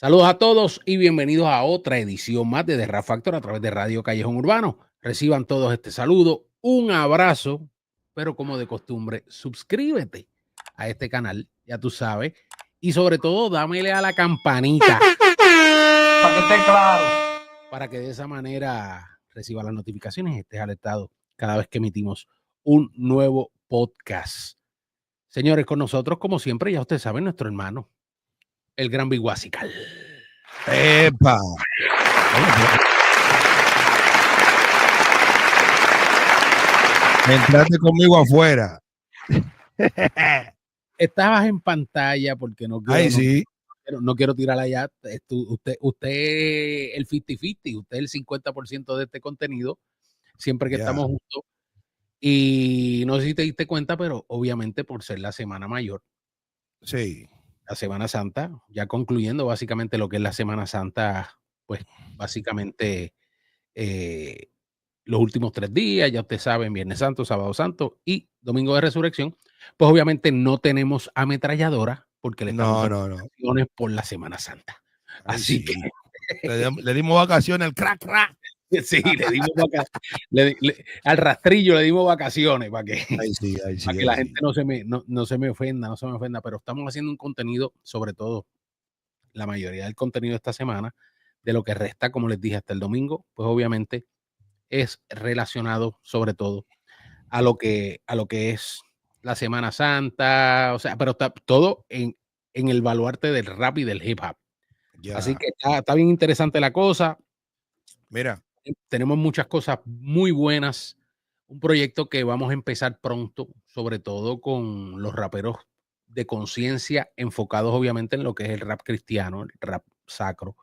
Saludos a todos y bienvenidos a otra edición más de The Rap Factor a través de Radio Callejón Urbano. Reciban todos este saludo, un abrazo, pero como de costumbre, suscríbete a este canal, ya tú sabes, y sobre todo dámele a la campanita Para que esté claro. para que de esa manera reciba las notificaciones y estés alertado cada vez que emitimos un nuevo podcast. Señores, con nosotros, como siempre, ya ustedes saben, nuestro hermano, el gran Big Wasical. ¡Epa! Entraste conmigo afuera. Estabas en pantalla porque no quiero, Ay, sí. no quiero tirar allá. Usted el 50-50, usted el 50% de este contenido, siempre que estamos juntos. Y no sé si te diste cuenta, pero obviamente por ser la Semana Mayor. Sí. La Semana Santa, ya concluyendo básicamente lo que es la Semana Santa, pues básicamente los últimos 3 días, ya ustedes saben, Viernes Santo, Sábado Santo y Domingo de Resurrección, pues obviamente no tenemos ametralladora porque le estamos dando vacaciones por la Semana Santa. Ay, así sí. que le dimos vacaciones al crack. Sí, le dimos vacaciones. Al rastrillo le dimos vacaciones para que, para que la gente no se me ofenda, pero estamos haciendo un contenido, sobre todo la mayoría del contenido de esta semana, de lo que resta, como les dije, hasta el domingo, pues obviamente es relacionado sobre todo a lo que es la Semana Santa, o sea, pero está todo en el baluarte del rap y del hip hop. Así que está bien interesante la cosa. Mira, tenemos muchas cosas muy buenas. Un proyecto que vamos a empezar pronto, sobre todo con los raperos de conciencia, enfocados obviamente en lo que es el rap cristiano, el rap sacro.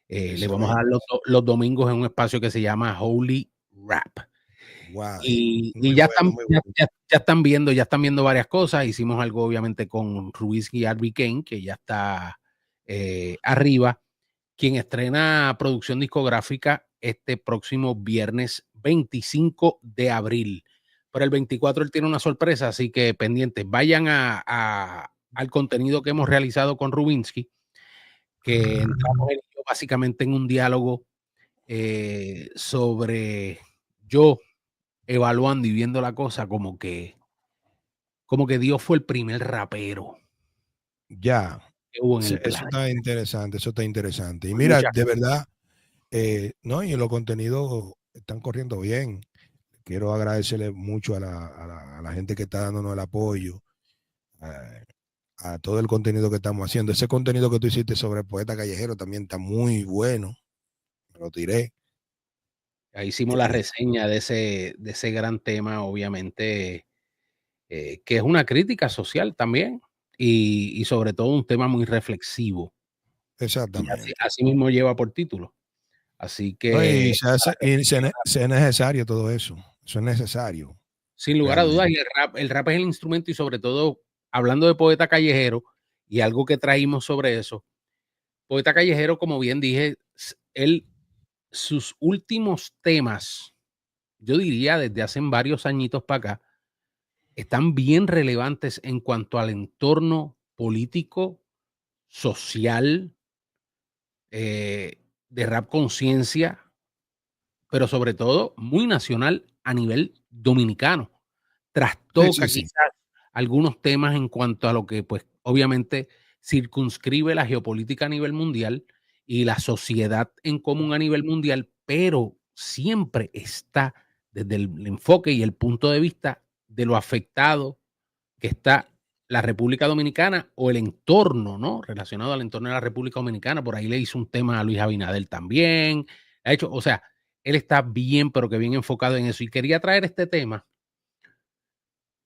Le vamos a dar los domingos en un espacio que se llama Holy Rap. wow. Y ya están viendo varias cosas. Hicimos algo obviamente con Ruiz y Arby Kane, que ya está arriba, quien estrena producción discográfica este próximo viernes 25 de abril. Pero el 24 él tiene una sorpresa, así que pendientes. Vayan al contenido que hemos realizado con Rubinsky, que entramos básicamente en un diálogo sobre yo evaluando y viendo la cosa como que Dios fue el primer rapero Ya. que hubo en el Eso planeta. está interesante. Y mira, de verdad, no, y en los contenidos están corriendo bien. Quiero agradecerle mucho a la gente que está dándonos el apoyo, a todo el contenido que estamos haciendo. Ese contenido que tú hiciste sobre el poeta callejero también está muy bueno. Lo tiré. Ahí hicimos la reseña de ese gran tema, obviamente, que es una crítica social también y sobre todo un tema muy reflexivo. Exactamente. Así mismo lleva por título. Así que No, y es necesario todo eso. Eso es necesario. sin lugar a dudas, y el rap es el instrumento, y sobre todo, hablando de poeta callejero y algo que traímos sobre eso, poeta callejero, como bien dije, sus últimos temas, yo diría desde hace varios añitos para acá, están bien relevantes en cuanto al entorno político, social, de rap conciencia, pero sobre todo muy nacional a nivel dominicano. Trastoca quizás algunos temas en cuanto a lo que, pues, obviamente circunscribe la geopolítica a nivel mundial y la sociedad en común a nivel mundial, pero siempre está desde el enfoque y el punto de vista de lo afectado que está la República Dominicana o el entorno, ¿no? Relacionado al entorno de la República Dominicana. Por ahí le hizo un tema a Luis Abinader también. Ha hecho, o sea, él está bien, pero que bien enfocado en eso. Y quería traer este tema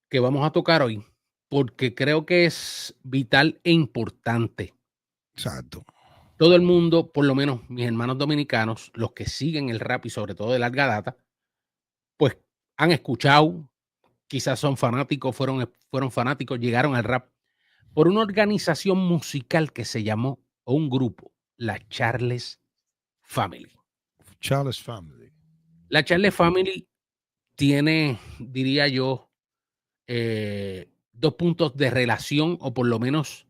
que vamos a tocar hoy, porque creo que es vital e importante. Exacto. Todo el mundo, por lo menos mis hermanos dominicanos, los que siguen el rap y sobre todo de larga data, pues han escuchado, quizás son fanáticos, fueron fanáticos, llegaron al rap por una organización musical que se llamó, o un grupo, la Charles Family. Charles Family. La Charles Family tiene, diría yo, 2 puntos de relación, o por lo menos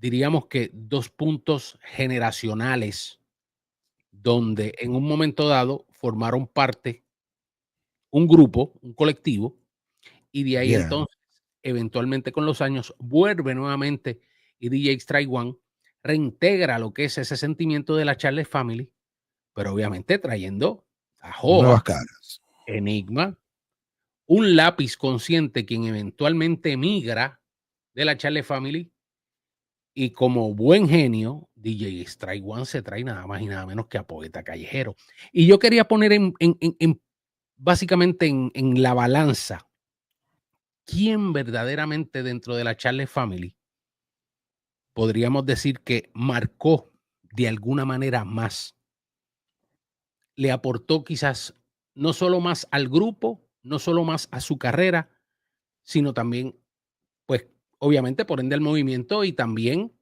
diríamos que 2 puntos generacionales, donde en un momento dado formaron parte un grupo, un colectivo, y de ahí Bien. entonces, eventualmente con los años, vuelve nuevamente y DJ Strike One reintegra lo que es ese sentimiento de la Charles Family, pero obviamente trayendo a Nuevas Joa, caras. Enigma, un Lápiz Consciente, quien eventualmente emigra de la Charles Family, y como buen genio, DJ Strike One se trae nada más y nada menos que a Poeta Callejero. Y yo quería poner básicamente en la balanza quién verdaderamente dentro de la Charles Family podríamos decir que marcó de alguna manera más, le aportó quizás no solo más al grupo, no solo más a su carrera, sino también, pues, obviamente, por ende, al movimiento y también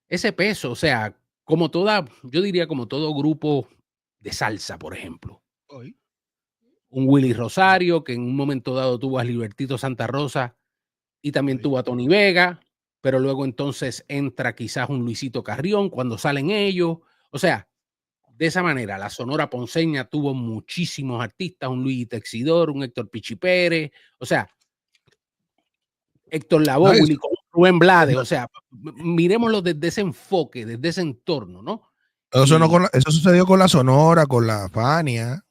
ese peso, o sea, como toda, yo diría como todo grupo de salsa, por ejemplo. Hoy. Un Willy Rosario, que en un momento dado tuvo a Libertito Santa Rosa y también tuvo a Tony Vega, pero luego entonces entra quizás un Luisito Carrión cuando salen ellos. O sea, de esa manera, la Sonora Ponceña tuvo muchísimos artistas, un Luis Texidor, un Héctor Pichi Pérez, o sea, Héctor No, Lavoe, Willy Colón, Rubén Blades, o sea, miremoslo desde ese enfoque, desde ese entorno, ¿no? Y eso sucedió con la Sonora, con la Fania.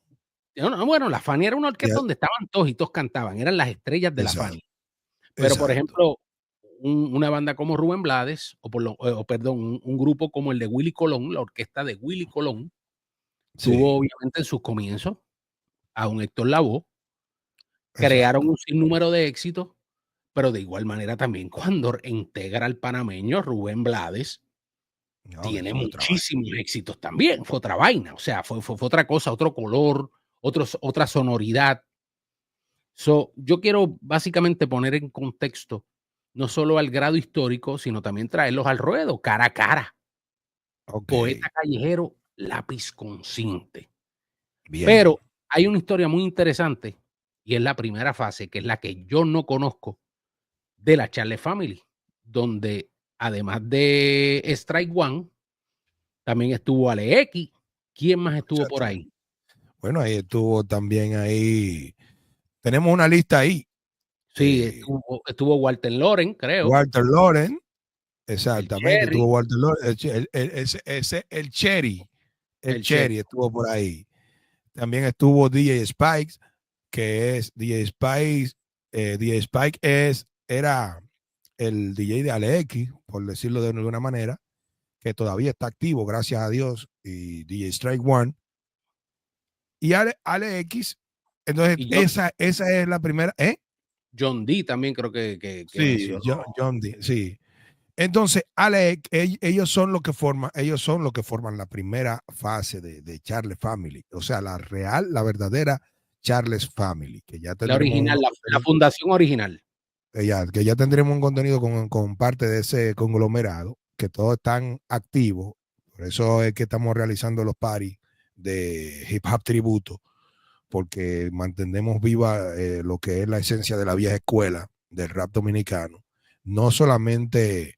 bueno, la Fania era una orquesta Ya, donde estaban todos y todos cantaban, eran las estrellas de la exacto, Fania. Pero, por exacto. ejemplo, una banda como Rubén Blades, perdón, un grupo como el de Willy Colón, la orquesta de Willy Colón, tuvo Sí, obviamente en sus comienzos a un Héctor Lavoe, crearon exacto. un sinnúmero de éxitos, pero de igual manera también cuando integra al panameño Rubén Blades, No, tiene eso es otra vaina. muchísimos éxitos también, fue otra vaina, o sea, fue otra cosa, otro color, otra sonoridad. Yo quiero básicamente poner en contexto no solo al grado histórico, sino también traerlos al ruedo, cara a cara. Ok, Poeta Callejero, Lápiz Consciente. bien. Pero hay una historia muy interesante y es la primera fase, que es la que yo no conozco de la Charles Family, donde además de Strike One, también estuvo Ale X. ¿Quién más estuvo por Exacto. ahí? Bueno, ahí estuvo también ahí. Tenemos una lista ahí. Sí, Eh, estuvo Walter Loren, creo, Walter Loren, el exactamente, estuvo Cherry, Walter Loren, el Cherry, el el Cherry. Cherry estuvo por ahí. También estuvo DJ Spikes, que es DJ Spikes, DJ Spike era el DJ de Alex, por decirlo de alguna manera, que todavía está activo, gracias a Dios, y DJ Strike One. Y Alex, entonces Y esa es la primera, ¿eh? John D también creo que Sí, mencionó. John D, sí. Entonces, Alex, ellos son lo que forman la primera fase de Charles Family, o sea, la verdadera Charles Family, que ya La tendremos un original, la contenido, fundación original. que ya tendremos un contenido con parte de ese conglomerado, que todos están activos, por eso es que estamos realizando los paris de hip hop tributo, porque mantenemos viva lo que es la esencia de la vieja escuela del rap dominicano, no solamente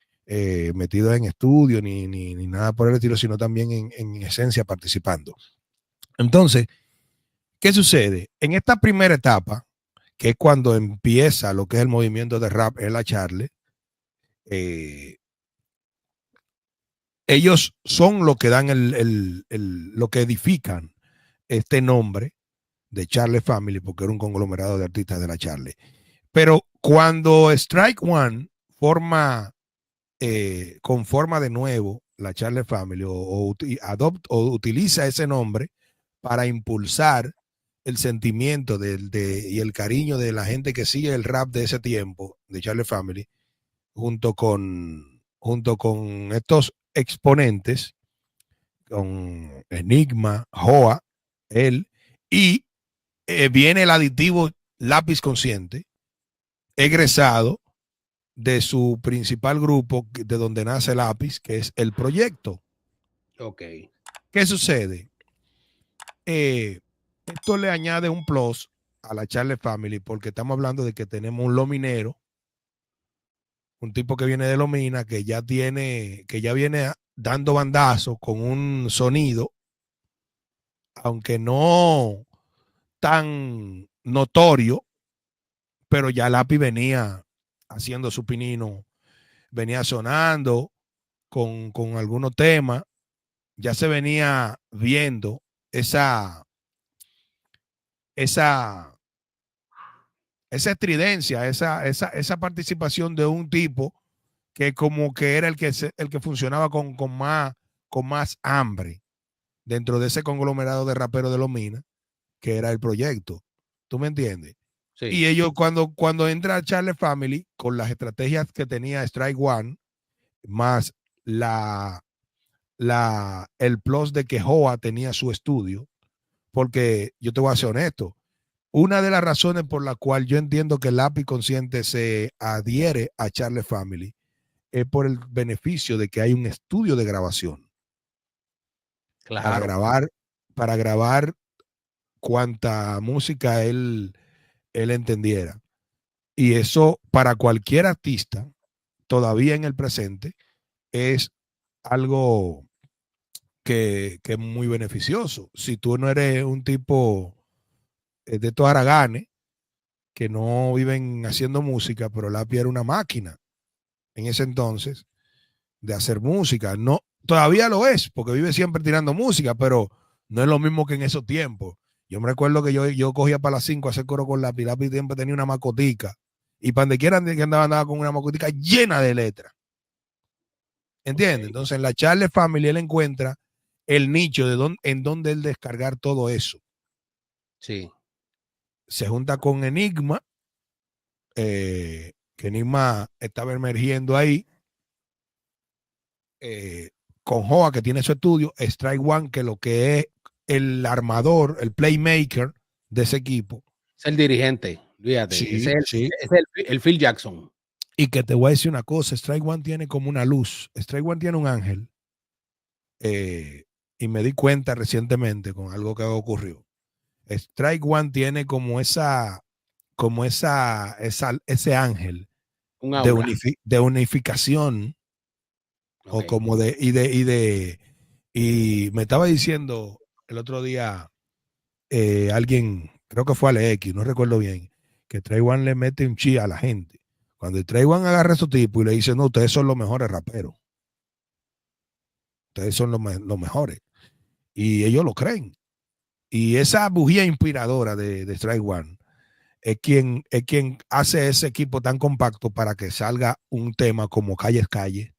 metidos en estudio ni nada por el estilo, sino también en esencia participando. Entonces, ¿qué sucede? En esta primera etapa, que es cuando empieza lo que es el movimiento de rap en la Charle, eh, ellos son lo que dan lo que edifican este nombre de Charle Family, porque era un conglomerado de artistas de la Charle. Pero cuando Strike One conforma de nuevo la Charle Family o utiliza ese nombre para impulsar el sentimiento y el cariño de la gente que sigue el rap de ese tiempo, de Charle Family, junto con estos exponentes, con Enigma, Joa, él, y viene el aditivo Lápiz Consciente, egresado de su principal grupo, de donde nace Lápiz, que es el proyecto. Ok. ¿Qué sucede? Esto le añade un plus a la Charle Family, porque estamos hablando de que tenemos un lominero un tipo que viene de Lomina, que ya viene dando bandazos con un sonido, aunque no tan notorio, pero ya Lápiz venía haciendo su pinino, venía sonando con algunos temas, ya se venía viendo esa, esa, esa estridencia, esa participación de un tipo que como que era el que funcionaba con más hambre dentro de ese conglomerado de raperos de los Minas, que era el proyecto. ¿Tú me entiendes? Sí. Y ellos cuando entra Charlie Family, con las estrategias que tenía Strike One, más el plus de que Joa tenía su estudio, porque yo te voy a ser honesto, una de las razones por la cual yo entiendo que el Lápiz Consciente se adhiere a Charlie Family es por el beneficio de que hay un estudio de grabación. Claro. Para grabar cuanta música él entendiera. Y eso para cualquier artista, todavía en el presente, es algo que es muy beneficioso. Si tú no eres un tipo de estos haraganes que no viven haciendo música, pero Lápiz era una máquina en ese entonces de hacer música. No, todavía lo es, porque vive siempre tirando música, pero no es lo mismo que en esos tiempos. Yo me recuerdo que yo cogía para las 5 a hacer coro con Lápiz. Lápiz siempre tenía una macotica. Y para donde quiera que andaba con una macotica llena de letras. ¿Entiendes? Okay. Entonces en la Charlie Family él encuentra el nicho en donde él descargar todo eso. Sí. Se junta con Enigma, que Enigma estaba emergiendo ahí, con Joa, que tiene su estudio, Strike One, que lo que es el armador, el playmaker de ese equipo. Es el dirigente, fíjate. Sí, ese sí. Es el Phil Jackson. Y que te voy a decir una cosa, Strike One tiene como una luz, Strike One tiene un ángel. Y me di cuenta recientemente con algo que ocurrió. Strike One tiene como ese ángel de unificación. Okay. O como y me estaba diciendo el otro día alguien, creo que fue Alex, no recuerdo bien, que Trey One le mete un chi a la gente. Cuando el Trey One agarra a esos tipos y le dice, no, ustedes son los mejores raperos. Ustedes son los mejores. Y ellos lo creen. Y esa bujía inspiradora de Strike One es quien hace ese equipo tan compacto para que salga un tema como Calle es Calle,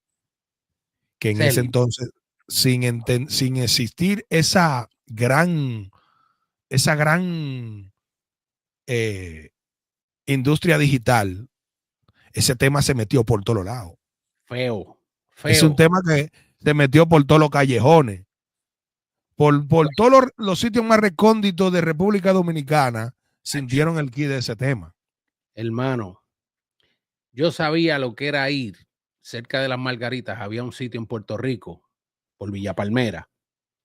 que en ese entonces, sin existir esa gran industria digital, ese tema se metió por todos lados. Feo. Es un tema que se metió por todos los callejones, por todos los sitios más recónditos de República Dominicana, sintieron el ki de ese tema. Hermano, yo sabía lo que era ir cerca de las Margaritas. Había un sitio en Puerto Rico, por Villa Palmera,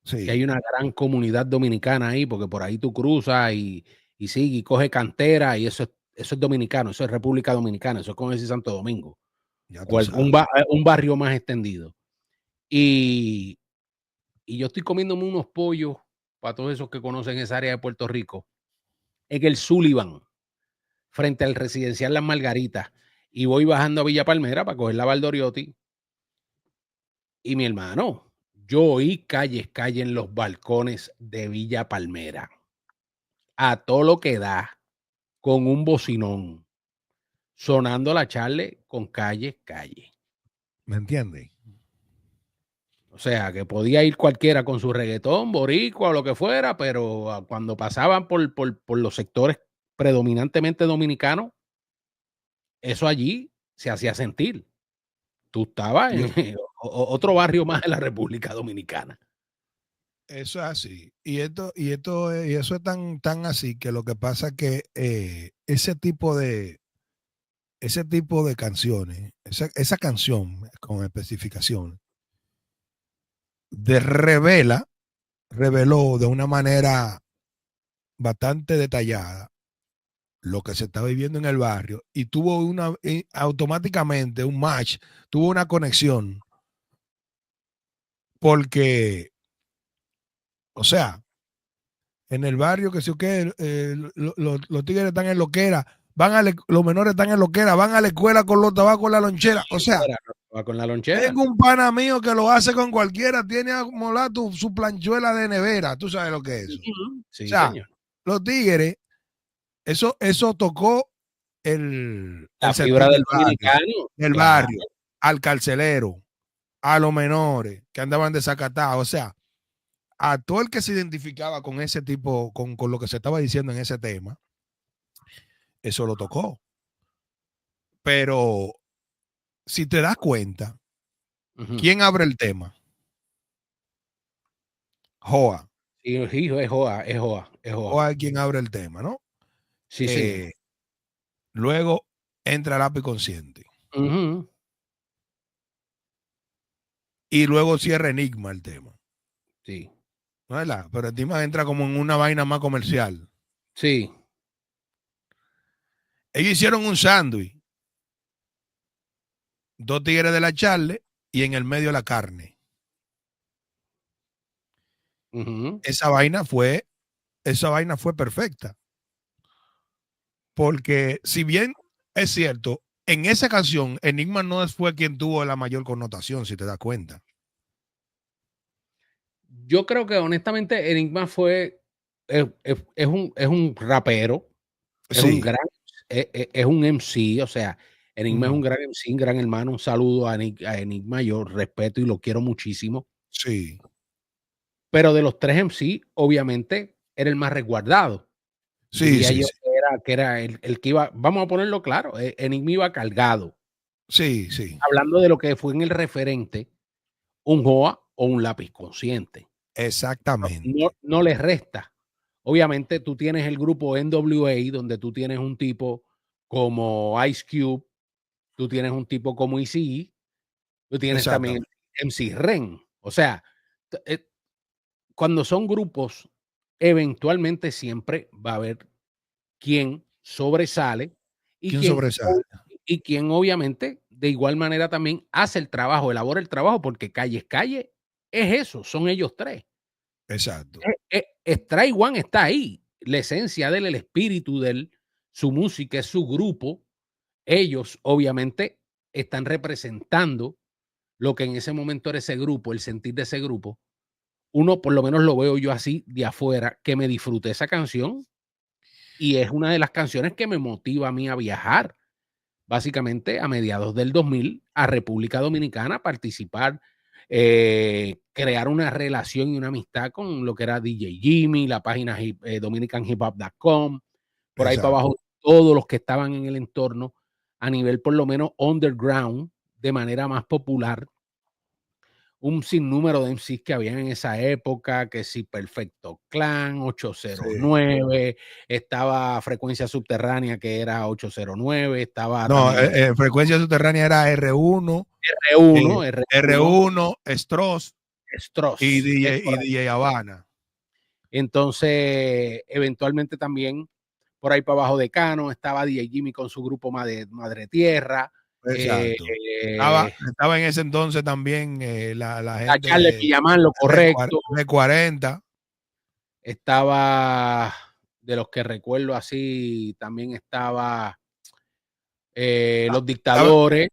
sí, que hay una gran comunidad dominicana ahí, porque por ahí tú cruzas y sigue y coge cantera, y eso es dominicano, eso es República Dominicana, eso es como decir Santo Domingo, o un barrio más extendido. Y yo estoy comiéndome unos pollos, para todos esos que conocen esa área de Puerto Rico, en el Sullivan, frente al residencial Las Margaritas, y voy bajando a Villa Palmera para coger la Valdoriotti. Y mi hermano, yo oí calle en los balcones de Villa Palmera, a todo lo que da, con un bocinón, sonando la Charlie con calle. ¿Me entiendes? O sea, que podía ir cualquiera con su reggaetón, boricua o lo que fuera, pero cuando pasaban por los sectores predominantemente dominicanos, eso allí se hacía sentir. Tú estabas en otro barrio más de la República Dominicana. Eso es así. Y eso es tan así que lo que pasa es que ese tipo de canciones, esa canción con especificación, reveló de una manera bastante detallada lo que se estaba viviendo en el barrio y tuvo automáticamente un match, tuvo una conexión. Porque, o sea, en el barrio que sé qué, los tigres están en loquera, los menores están en loquera, van a la escuela con los tabacos en la lonchera. O sea, va con la lonchera. tengo un pana mío que lo hace con cualquiera, tiene acumulado su planchuela de nevera. Tú sabes lo que es eso. Sí, o sea, señor. Los tigres, eso tocó la fibra del dominicano. Del barrio, al carcelero, a los menores que andaban desacatados. O sea, a todo el que se identificaba con ese tipo, con lo que se estaba diciendo en ese tema, eso lo tocó. Pero si te das cuenta, ¿quién abre el tema? Joa. Sí, es Joa, es Joa. Joa es quien abre el tema, ¿no? Sí, señor. Luego entra Lápiz Consciente. Y luego cierra Enigma el tema. Sí. ¿No es verdad? Pero Enigma entra como en una vaina más comercial. Sí. Ellos hicieron un sándwich. 2 tigres de la charle y en el medio la carne. Esa vaina fue perfecta. Porque si bien es cierto, en esa canción Enigma no fue quien tuvo la mayor connotación, si te das cuenta. Yo creo que honestamente Enigma es un rapero, es un gran, es un MC, o sea, Enigma es un gran MC, un gran hermano. Un saludo a Enigma, yo respeto y lo quiero muchísimo. Sí. Pero de los 3 MC, obviamente, era el más resguardado. Sí, Diría sí, yo sí. que era el que iba, vamos a ponerlo claro, Enigma iba cargado. Sí, sí. Hablando de lo que fue en el referente, un Joa o un Lápiz Consciente. Exactamente. No les resta. Obviamente tú tienes el grupo NWA, donde tú tienes un tipo como Ice Cube, tú tienes un tipo como Eazy, tú tienes también MC Ren. O sea, cuando son grupos, eventualmente siempre va a haber quien sobresale y quien obviamente de igual manera también hace el trabajo, elabora el trabajo, porque Calle es Calle, es eso, son ellos 3. Exacto. Stray One está ahí, la esencia de él, el espíritu de él, su música es su grupo. Ellos obviamente están representando lo que en ese momento era ese grupo, el sentir de ese grupo. Uno, por lo menos lo veo yo así de afuera, que me disfruté esa canción y es una de las canciones que me motiva a mí a viajar, básicamente a mediados del 2000 a República Dominicana, participar, crear una relación y una amistad con lo que era DJ Jimmy, la página dominicanhiphop.com, por ahí para abajo, todos los que estaban en el entorno a nivel por lo menos underground, de manera más popular. Un sinnúmero de MCs que habían en esa época, que si Perfecto Clan, 809, estaba Frecuencia Subterránea, que era 809, estaba Frecuencia Subterránea era R1, Stross y DJ Habana. Entonces, eventualmente también por ahí para abajo de Cano estaba DJ Jimmy con su grupo Madre Tierra. Exacto. Estaba en ese entonces también la gente de Villamán, lo correcto. De 40. Estaba, de los que recuerdo así, también estaba Los Dictadores.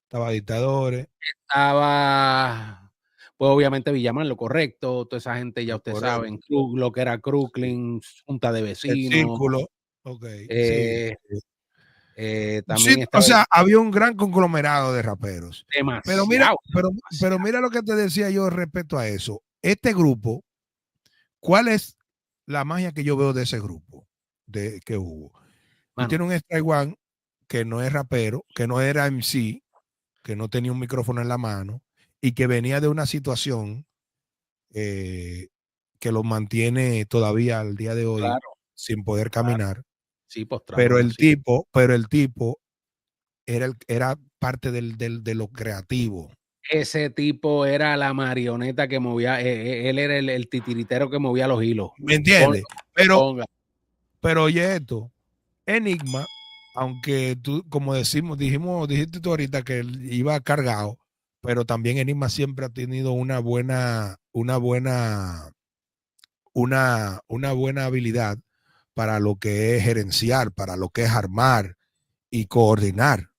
Estaba Dictadores. Estaba, pues obviamente Villamán, lo correcto. Toda esa gente ya ustedes saben, lo que era Crooklyn, Junta de Vecinos. El Círculo. Okay. También sí, o sea, había un gran conglomerado de raperos. Demasiado, pero mira lo que te decía yo respecto a eso. Este grupo, ¿cuál es la magia que yo veo de ese grupo que hubo? Tiene un Stray One que no es rapero, que no era MC, que no tenía un micrófono en la mano y que venía de una situación que lo mantiene todavía al día de hoy sin poder caminar. Sí, postrado, pero el tipo era parte de lo creativo. Ese tipo era la marioneta que movía, él era el titiritero que movía los hilos. ¿Me entiendes? Pero oye esto, Enigma, aunque tú, como dijiste tú ahorita que él iba cargado, pero también Enigma siempre ha tenido una buena habilidad para lo que es gerenciar, para lo que es armar y coordinar,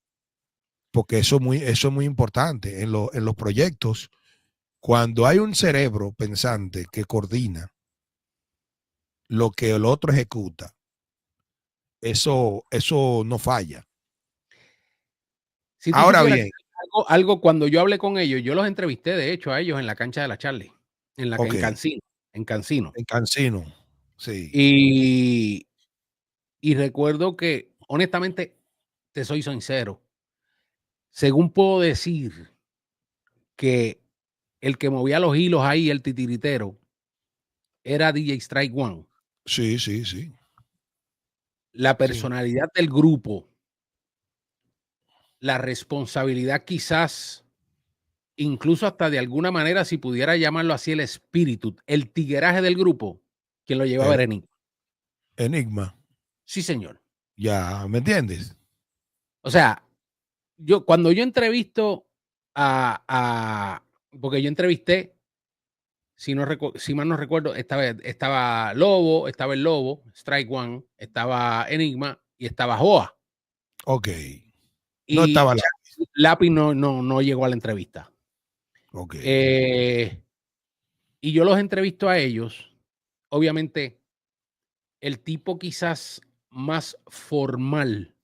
porque eso es muy importante en los proyectos. Cuando hay un cerebro pensante que coordina lo que el otro ejecuta, eso no falla. Si tú Ahora supieras bien, algo, cuando yo hablé con ellos, yo los entrevisté, de hecho, a ellos en la cancha de la Charlie, ok, en Cancino. en Cancino, sí, Y, y recuerdo que, honestamente, te soy sincero, según puedo decir que el que movía los hilos ahí, el titiritero, era DJ Strike One. sí, sí, sí, La sí, personalidad del grupo, la responsabilidad quizás, incluso hasta de alguna manera, si pudiera llamarlo así, el espíritu, el tigueraje del grupo, quien lo llevaba era era Enigma. Enigma, Sí, señor. ya, ¿me entiendes? O sea, cuando yo entrevisto porque yo entrevisté, si mal no recuerdo, estaba Lobo, estaba el Lobo, Strike One, estaba Enigma y estaba Joa. Ok, no Y estaba la, Lápiz no llegó a la entrevista. ok, Y yo los entrevisto a ellos, obviamente, el tipo quizás más formal.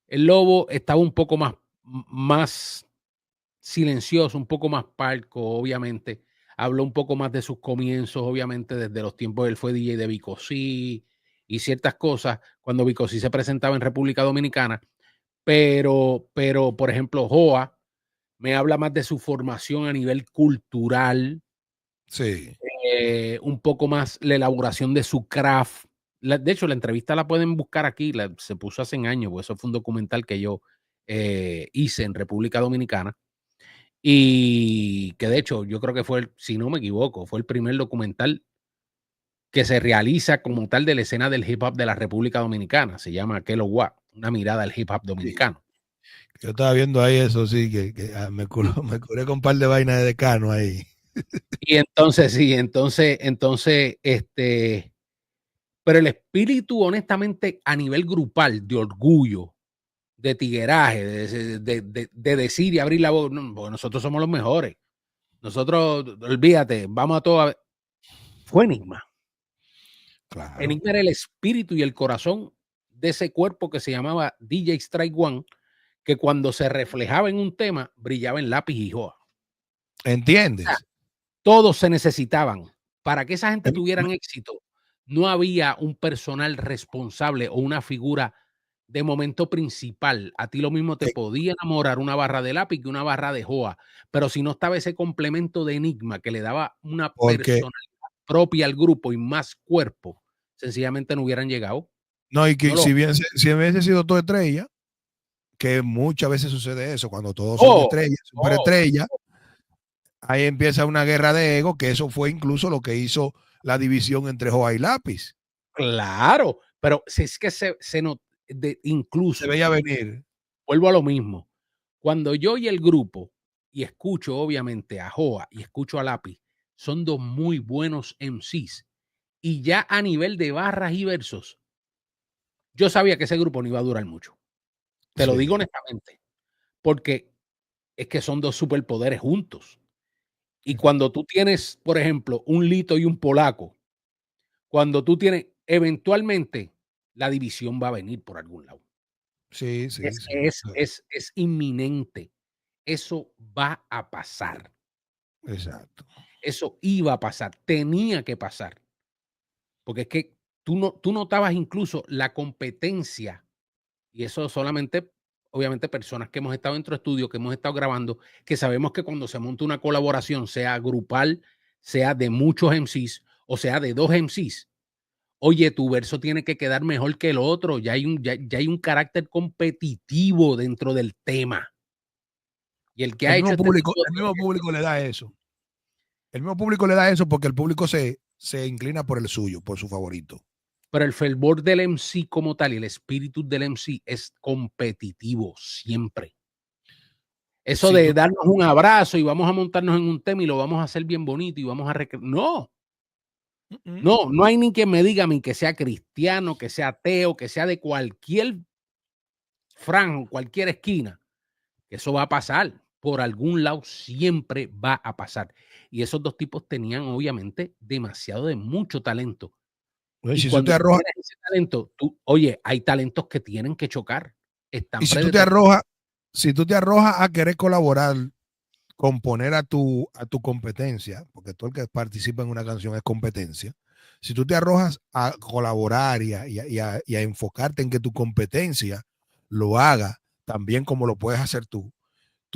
El Lobo estaba un poco más silencioso, un poco más parco, obviamente. Habló un poco más de sus comienzos, obviamente, desde los tiempos él fue DJ de Vicosí y ciertas cosas, cuando Vicosí se presentaba en República Dominicana. Pero, por ejemplo, Joa me habla más de su formación a nivel cultural, sí, un poco más la elaboración de su craft. De hecho, la entrevista la pueden buscar aquí, se puso hace años, porque eso fue un documental que yo hice en República Dominicana. Y que de hecho, yo creo que si no me equivoco, fue el primer documental que se realiza como tal de la escena del hip hop de la República Dominicana. Se llama Kelo Wa, una mirada al hip hop sí. dominicano. Yo estaba viendo ahí eso, sí, me curé con un par de vainas de decano ahí. Y entonces, sí, pero el espíritu, honestamente, a nivel grupal, de orgullo, de tigueraje, de decir y abrir la voz, no, porque nosotros somos los mejores. Nosotros, olvídate, vamos a todo. Fue Enigma. Claro, Enigma era el espíritu y el corazón de ese cuerpo que se llamaba DJ Strike One, que cuando se reflejaba en un tema, brillaba en Lápiz y Joa. O sea, ¿entiendes? todos se necesitaban. Para que esa gente Em, tuvieran éxito, no había un personal responsable o una figura de momento principal. A ti lo mismo te eh, podía enamorar una barra de Lápiz que una barra de Joa, pero si no estaba ese complemento de Enigma que le daba una Porque, personalidad propia al grupo y más cuerpo, sencillamente no hubieran llegado. no, y No que lo. si hubiese sido todo estrella, que muchas veces sucede eso, cuando todos son Oh, estrellas, oh, superestrellas, ahí empieza una guerra de ego, que eso fue incluso lo que hizo la división entre Joa y Lápiz. claro, pero si es que Se incluso, veía venir. vuelvo a lo mismo. Cuando yo y el grupo, y escucho obviamente a Joa y escucho a Lápiz, son dos muy buenos MCs. Y ya a nivel de barras y versos, yo sabía que ese grupo no iba a durar mucho. Te lo digo Sí. honestamente, porque es que son dos superpoderes juntos. Y cuando tú tienes, por ejemplo, un Lito y un Polaco, cuando tú tienes, eventualmente, la división va a venir por algún lado. Sí, sí, sí. Es inminente. Eso va a pasar. Exacto. Eso iba a pasar. Tenía que pasar. Porque es que tú notabas incluso la competencia, y eso solamente, obviamente, personas que hemos estado dentro de estudio, que hemos estado grabando, que sabemos que cuando se monta una colaboración, sea grupal, sea de muchos MCs o sea de dos MCs, oye, tu verso tiene que quedar mejor que el otro. Ya hay un carácter competitivo dentro del tema. Y el que ha hecho este tipo de El mismo proyectos, público le da eso. El mismo público le da eso porque el público se inclina por el suyo, por su favorito. Pero el fervor del MC como tal y el espíritu del MC es competitivo siempre. Eso Si de tú, darnos un abrazo y vamos a montarnos en un tema y lo vamos a hacer bien bonito y vamos a no, no hay ni quien me diga a mí que sea cristiano, que sea ateo, que sea de cualquier franja, cualquier esquina, que eso va a pasar. Por algún lado siempre va a pasar. Y esos dos tipos tenían obviamente demasiado de mucho talento. Y si tú cuando te tú arrojas, tienes ese talento, oye, hay talentos que tienen que chocar. y Están si tú te predeterminados. arrojas, si tú te arrojas a querer colaborar, componer a tu competencia, porque todo el que participa en una canción es competencia. Si tú te arrojas a colaborar y a enfocarte en que tu competencia lo haga también como lo puedes hacer tú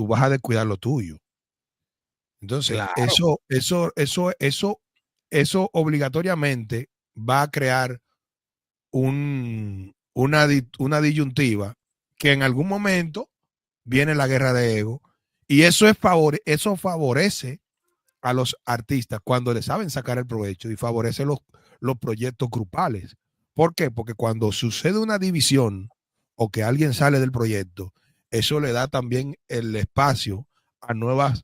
vas a descuidar lo tuyo. Entonces, Claro. eso obligatoriamente va a crear una disyuntiva que en algún momento viene la guerra de ego y eso favorece a los artistas cuando le saben sacar el provecho y favorece los proyectos grupales. ¿Por qué? Porque cuando sucede una división o que alguien sale del proyecto, eso le da también el espacio a nuevas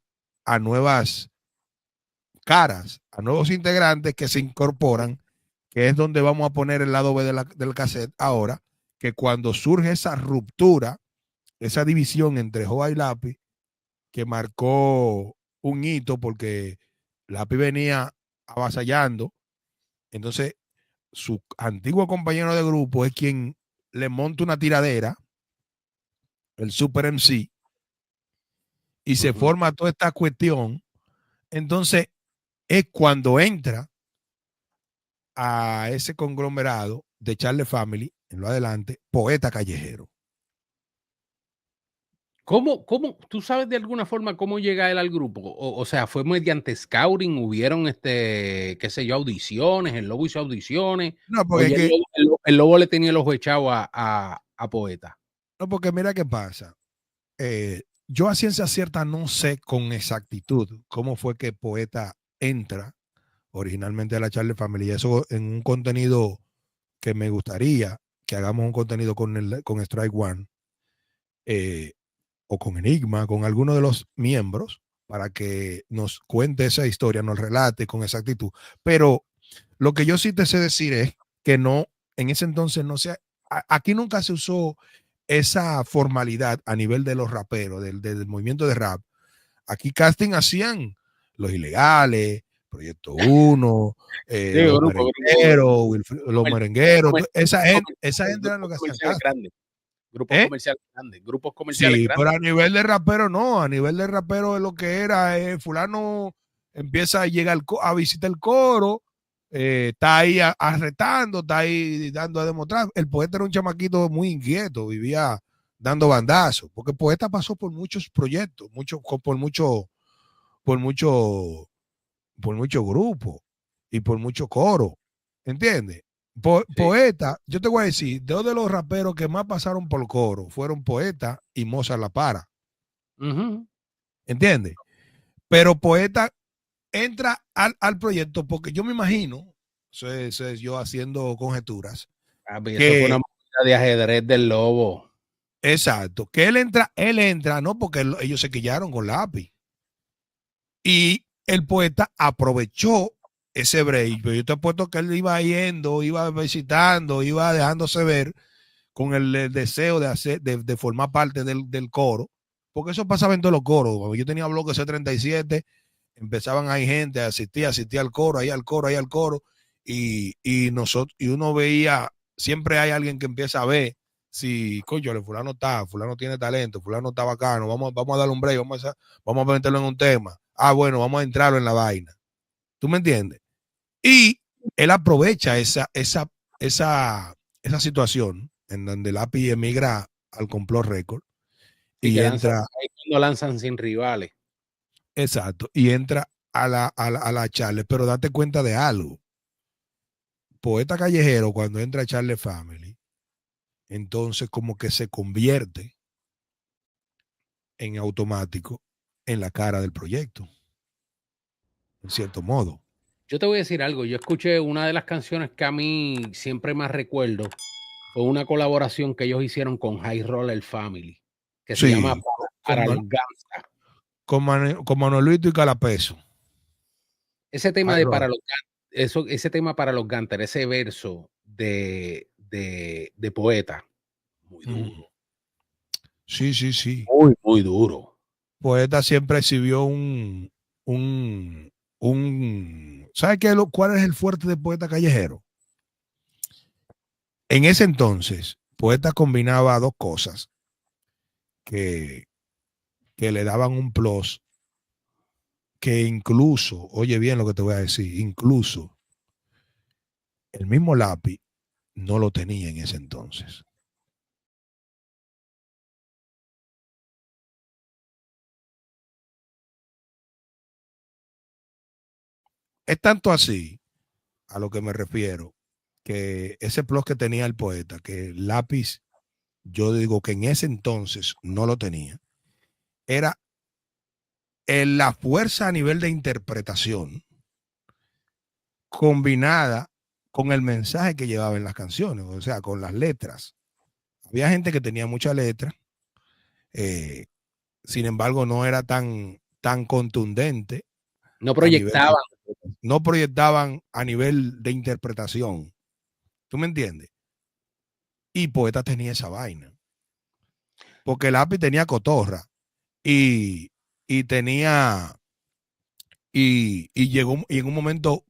caras, a nuevos integrantes que se incorporan, que es donde vamos a poner el lado B del cassette ahora, que cuando surge esa ruptura, esa división entre Joa y Lápiz, que marcó un hito porque Lápiz venía avasallando, entonces su antiguo compañero de grupo es quien le monta una tiradera, el Super MC, y se forma toda esta cuestión. Entonces es cuando entra a ese conglomerado de Charlie Family, en lo adelante, Poeta Callejero. ¿Cómo, tú sabes de alguna forma cómo llega él al grupo? O sea, ¿fue mediante scouting? ¿Hubieron, qué sé yo, audiciones? ¿El Lobo hizo audiciones? No, porque es Oye, que, el Lobo le tenía el ojo echado a Poeta. no, porque mira qué pasa. Yo a ciencia cierta no sé con exactitud cómo fue que Poeta entra originalmente a la Charlie Family. Y eso en un contenido que me gustaría que hagamos un contenido con Strike One o con Enigma, con alguno de los miembros, para que nos cuente esa historia, nos relate con exactitud. Pero lo que yo sí te sé decir es que no, en ese entonces no se, aquí nunca se usó esa formalidad a nivel de los raperos, del movimiento de rap. Aquí casting hacían los ilegales, Proyecto 1, Sí, los merengueros, esa gente era lo grupos que hacían comerciales casting. grandes. Grupos ¿Eh? comerciales grandes. Grupos comerciales Sí, pero grandes. a nivel de rapero no, a nivel de rapero es lo que era, fulano empieza a llegar a visitar el coro, está ahí arretando, está ahí dando a demostrar. El poeta era un chamaquito muy inquieto, vivía dando bandazos, porque el poeta pasó por muchos proyectos, por mucho, por mucho grupo y por mucho coro, ¿entiendes? Sí. Poeta, yo te voy a decir, dos de los raperos que más pasaron por coro fueron Poeta y Mozart La Para, ¿entiendes? Pero Poeta entra al proyecto porque yo me imagino, eso es yo haciendo conjeturas, Eso fue una que movida de ajedrez del Lobo. exacto, que él entra, no porque ellos se quillaron con Lápiz. Y el poeta aprovechó ese break, pero yo te apuesto que él iba yendo, iba visitando, iba dejándose ver con el deseo de formar parte del coro, porque eso pasaba en todos los coros. Cuando yo tenía bloque C37, empezaban ahí gente a asistir al coro, ahí al coro, y uno veía, siempre hay alguien que empieza a ver si, coño, el fulano tiene talento, fulano está bacano, vamos a darle un break, vamos a meterlo en un tema. Ah, bueno, vamos a entrarlo en la vaina. ¿Tú me entiendes? Y él aprovecha esa situación en donde Lápiz emigra al Complot Record Y y que lanzan, entra, cuando lanzan sin rivales. exacto, y entra a la Charles, pero date cuenta de algo. Poeta Callejero, cuando entra a Charles Family, entonces como que se convierte en automático en la cara del proyecto, en cierto modo. Yo te voy a decir algo. Yo escuché una de las canciones que a mí siempre más recuerdo. Fue una colaboración que ellos hicieron con High Roller Family, que se llama Para los Gangsta. Con Manolito y Calapeso. Ese tema de Para los Gangsta, ese tema Para los Gangsta, ese verso de Poeta, muy duro. Sí, sí, sí. Muy, muy duro. Poeta siempre exhibió ¿sabes cuál es el fuerte de Poeta Callejero? En ese entonces, Poeta combinaba dos cosas que le daban un plus, que incluso, oye bien lo que te voy a decir, incluso el mismo Lápiz no lo tenía en ese entonces. Es tanto así, a lo que me refiero, que ese plus que tenía el Poeta, que Lápiz, yo digo que en ese entonces no lo tenía, era la fuerza a nivel de interpretación combinada con el mensaje que llevaba en las canciones, o sea, con las letras. Había gente que tenía mucha letra, sin embargo no era tan contundente. No proyectaban a nivel de interpretación. ¿Tú me entiendes? Y Poeta tenía esa vaina. Porque el Lápiz tenía cotorra y tenía llegó, y en un momento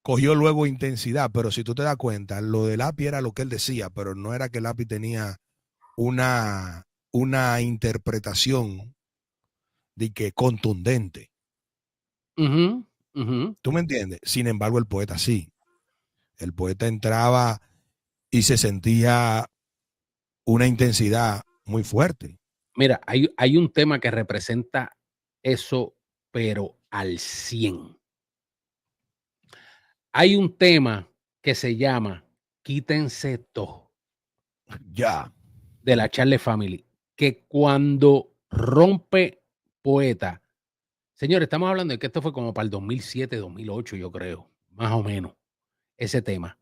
cogió luego intensidad, pero si tú te das cuenta, lo del Lápiz era lo que él decía, pero no era que el Lápiz tenía una interpretación de que contundente. ¿Tú me entiendes? Sin embargo, el Poeta sí. El Poeta entraba y se sentía una intensidad muy fuerte. Mira, hay un tema que representa eso, pero al 100. Hay un tema que se llama Quítense Todo. Ya. De la Charlie Family, que cuando rompe Poeta, señores, estamos hablando de que esto fue como para el 2007, 2008, yo creo, más o menos, ese tema.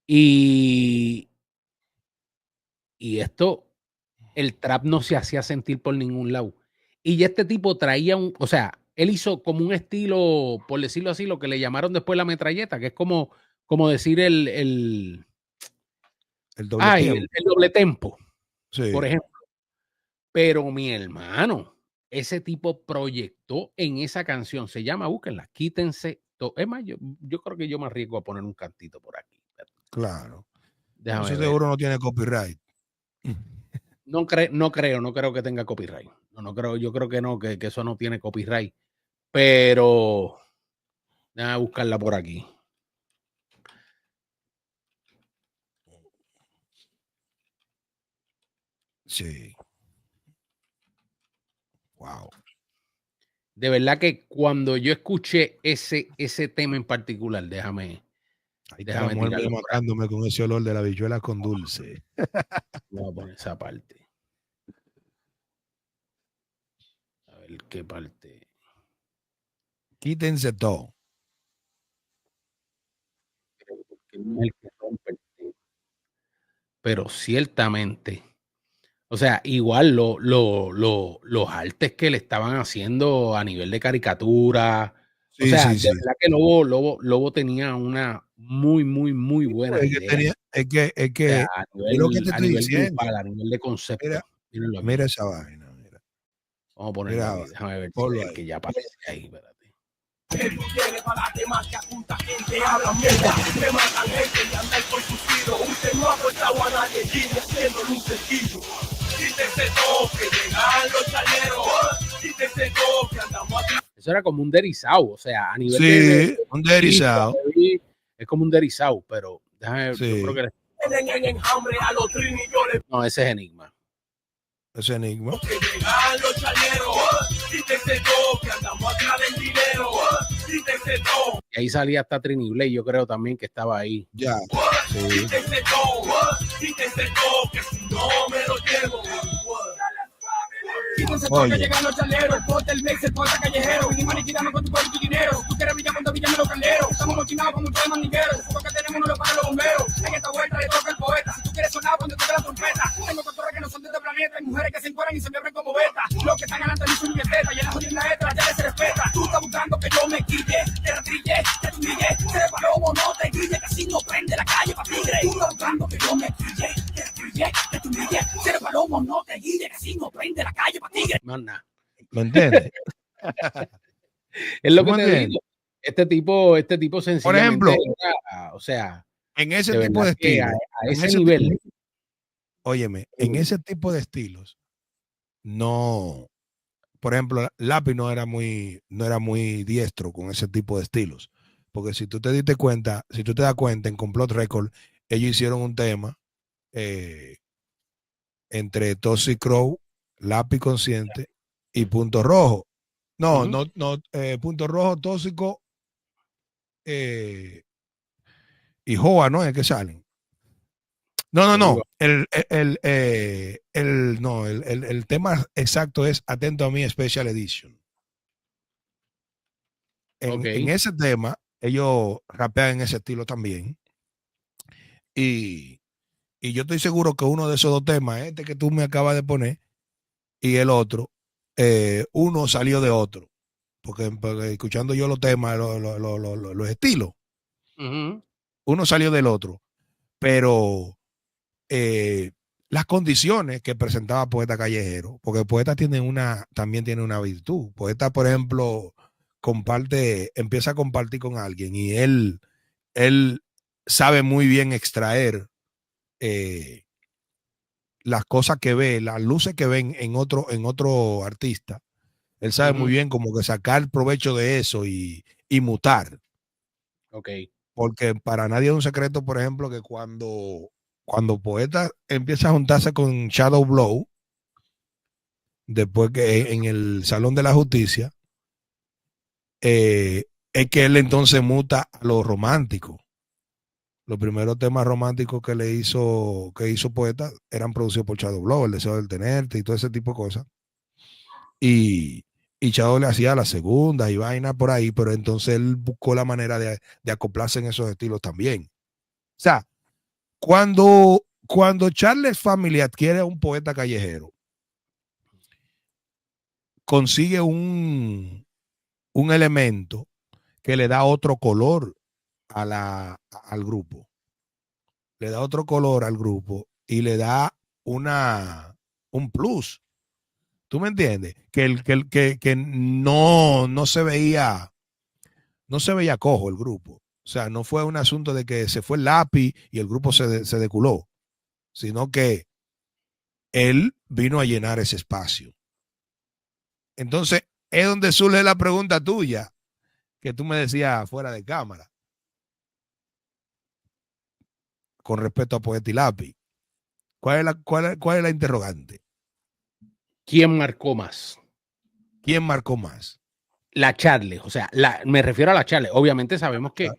Y esto, el trap no se hacía sentir por ningún lado. Y ya este tipo traía o sea, él hizo como un estilo, por decirlo así, lo que le llamaron después la metralleta, que es como decir el doble tempo. Sí. Por ejemplo. Pero mi hermano, ese tipo proyectó en esa canción, se llama, búsquenla, Quítense Todo. Es más, yo creo que yo me arriesgo a poner un cantito por aquí. Claro. Eso seguro no tiene copyright. No creo que tenga copyright. No creo, yo creo que no, que eso no tiene copyright. Pero déjame buscarla por aquí. Sí. Wow. De verdad que cuando yo escuché ese tema en particular, déjame matándome con ese olor de la habichuela con dulce. Voy a poner esa parte. A ver qué parte. Quítense todo. Pero ciertamente, o sea, igual los artes que le estaban haciendo a nivel de caricatura, o sea, de verdad que Lobo tenía una muy, muy, muy buena idea. Es que a nivel grupal, a nivel de concepto. Mira esa vaina. Mira. Vamos a ponerlo aquí, déjame ver si que ya aparece ahí, espérate. Él viene para temas que apunta gente, habla mierda, me matan gente y andan por su tiro. Usted no ha aportado a nadie, Jimmy, haciéndole un cerquillo. Quítese todo, que llegan los chaleros. Quítese todo, que andamos aquí. Eso era como un derizao, o sea, a nivel de un derizao. Es como un derizao, pero déjame ver, yo creo que no, ese es Enigma. Ese Enigma. Que llegan los chaleros. Quítese todo, que andamos atrás del dinero. Quítese todo. Y ahí salía hasta Trini Blade, yo creo también que estaba ahí. Ya. Sí. Quítese todo, que si no me lo llevo. Quítese todo, que llegan los chaleros. Ponte el mix, el poeta callejero. Vinimos liquidando con tu dinero. Tú quieres estamos chinados con muchos mandingueros. El que tenemos no lo pagan los bomberos. En esta vuelta le toca el poeta. Si tú quieres sonar cuando toque la trompeta. Tengo cotorras que no son de este planeta. Hay mujeres que se encuentran y se me abren como beta. Los que están adelante ni su nieteta. Y en la jodida extra ya les se respeta. Tú estás buscando que yo me quille, te rastrille, te humille. Se palomo, no te guille, que así no prende la calle pa' tigre. Tú estás buscando que yo me quille, te rastrille, te humille. Se palomo, no te guille, que así no prende la calle pa' tigre. ¿Me entiendes? Es lo que te digo. Este tipo sencillamente, por ejemplo, o sea, en ese tipo de estilos, a ese nivel. Óyeme, en ese tipo de estilos, no, por ejemplo, Lápiz no era muy diestro con ese tipo de estilos, porque si tú te das cuenta, en Complot Record, ellos hicieron un tema entre Toxic Crow, Lápiz Consciente y Punto Rojo. No, Punto Rojo, Tóxico y Joa, ¿no? Es que salen. No. El tema exacto es Atento a mí Special Edition. En ese tema, ellos rapean en ese estilo también. Y yo estoy seguro que uno de esos dos temas, este que tú me acabas de poner, y el otro, uno salió de otro. Porque escuchando yo los temas, los estilos, uno salió del otro. Pero las condiciones que presentaba Poeta Callejero, porque el Poeta también tiene una virtud. Poeta, por ejemplo, empieza a compartir con alguien y él sabe muy bien extraer las cosas que ve, las luces que ven en otro artista. Él sabe muy bien como que sacar provecho de eso y mutar. Porque para nadie es un secreto, por ejemplo, que cuando Poeta empieza a juntarse con Shadow Blow, después que en el Salón de la Justicia, es que él entonces muta a lo romántico. Los primeros temas románticos que hizo Poeta eran producidos por Shadow Blow, El deseo del tenerte y todo ese tipo de cosas. Y Shadow le hacía la segunda y vaina por ahí, pero entonces él buscó la manera de acoplarse en esos estilos también. O sea, cuando Charles Family adquiere a un Poeta Callejero, consigue un elemento que le da otro color al grupo. Le da otro color al grupo y le da un plus. ¿Tú me entiendes? Que no se veía cojo el grupo. O sea, no fue un asunto de que se fue el Lápiz y el grupo se deculó, sino que él vino a llenar ese espacio. Entonces, es donde surge la pregunta tuya, que tú me decías fuera de cámara, con respecto a Poeta y Lápiz. ¿Cuál es la interrogante? ¿Quién marcó más? ¿Quién marcó más? La Charles, o sea, me refiero a la Charles. Obviamente sabemos que a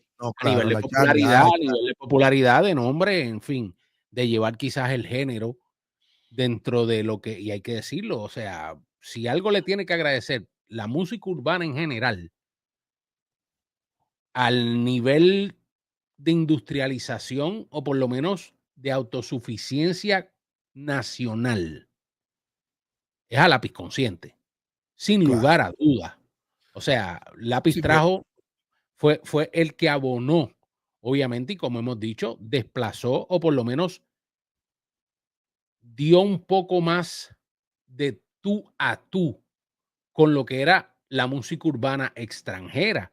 nivel de popularidad, a nivel de popularidad, de nombre, en fin, de llevar quizás el género dentro de lo que, y hay que decirlo, o sea, si algo le tiene que agradecer la música urbana en general al nivel de industrialización o por lo menos de autosuficiencia nacional, es a Lápiz Consciente, sin lugar a dudas. O sea, Lápiz trajo, fue el que abonó, obviamente, y como hemos dicho, desplazó o por lo menos dio un poco más de tú a tú con lo que era la música urbana extranjera.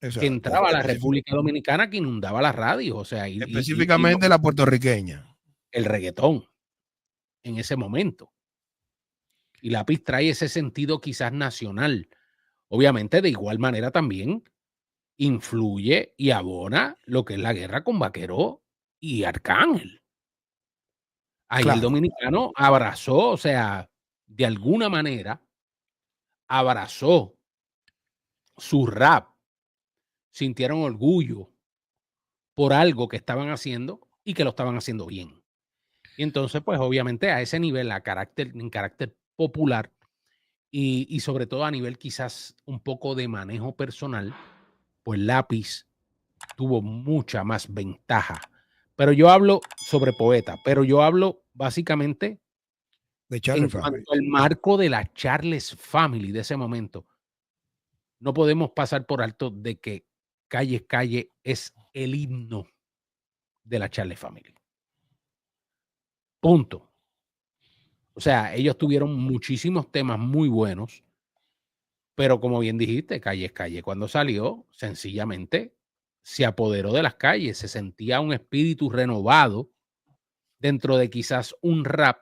Exacto. Que entraba a la República Dominicana, que inundaba las radios, o sea, específicamente la puertorriqueña, el reggaetón en ese momento. Y Lápiz trae ese sentido quizás nacional. Obviamente, de igual manera también influye y abona lo que es la guerra con Vaqueró y Arcángel. Ahí el dominicano abrazó, o sea, de alguna manera abrazó su rap, sintieron orgullo por algo que estaban haciendo y que lo estaban haciendo bien. Y entonces, pues obviamente a ese nivel, en carácter popular y sobre todo a nivel quizás un poco de manejo personal, pues Lápiz tuvo mucha más ventaja. Pero yo hablo sobre Poeta, pero yo hablo básicamente de Charles en Family. cuanto al marco de la Charles Family de ese momento. No podemos pasar por alto de que Calle es Calle es el himno de la Charles Family. Punto. O sea, ellos tuvieron muchísimos temas muy buenos, pero como bien dijiste, Calle es Calle, cuando salió, sencillamente se apoderó de las calles, se sentía un espíritu renovado dentro de quizás un rap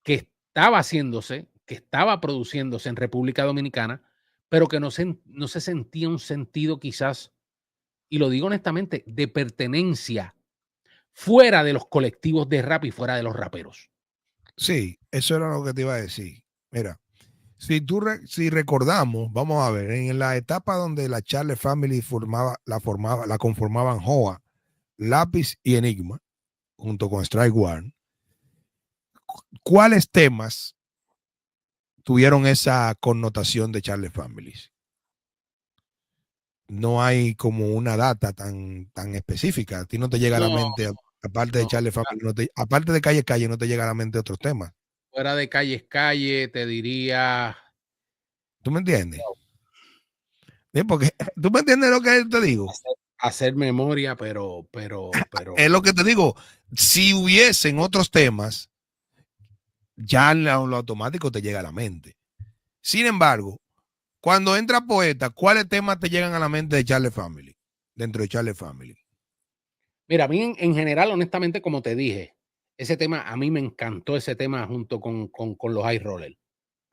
que estaba haciéndose, que estaba produciéndose en República Dominicana, pero que no se sentía un sentido quizás, y lo digo honestamente, de pertenencia fuera de los colectivos de rap y fuera de los raperos. Sí, eso era lo que te iba a decir. Mira, si recordamos, vamos a ver, en la etapa donde la Charles Family la conformaban Joa, Lápiz y Enigma, junto con Strike One, ¿cuáles temas tuvieron esa connotación de Charles Family? No hay como una data tan específica. A ti no te llega a la mente, aparte de Charles Family, aparte de Calle Calle, no te llega a la mente otros temas. Fuera de Calle es Calle, te diría. ¿Tú me entiendes? Bien, porque tú me entiendes lo que te digo. Hacer memoria, pero. Es lo que te digo. Si hubiesen otros temas, ya en lo automático te llega a la mente. Sin embargo, cuando entra Poeta, ¿cuáles temas te llegan a la mente de Charles Family? Dentro de Charles Family. Mira, a mí en general, honestamente, como te dije, ese tema, a mí me encantó ese tema junto con los High Rollers.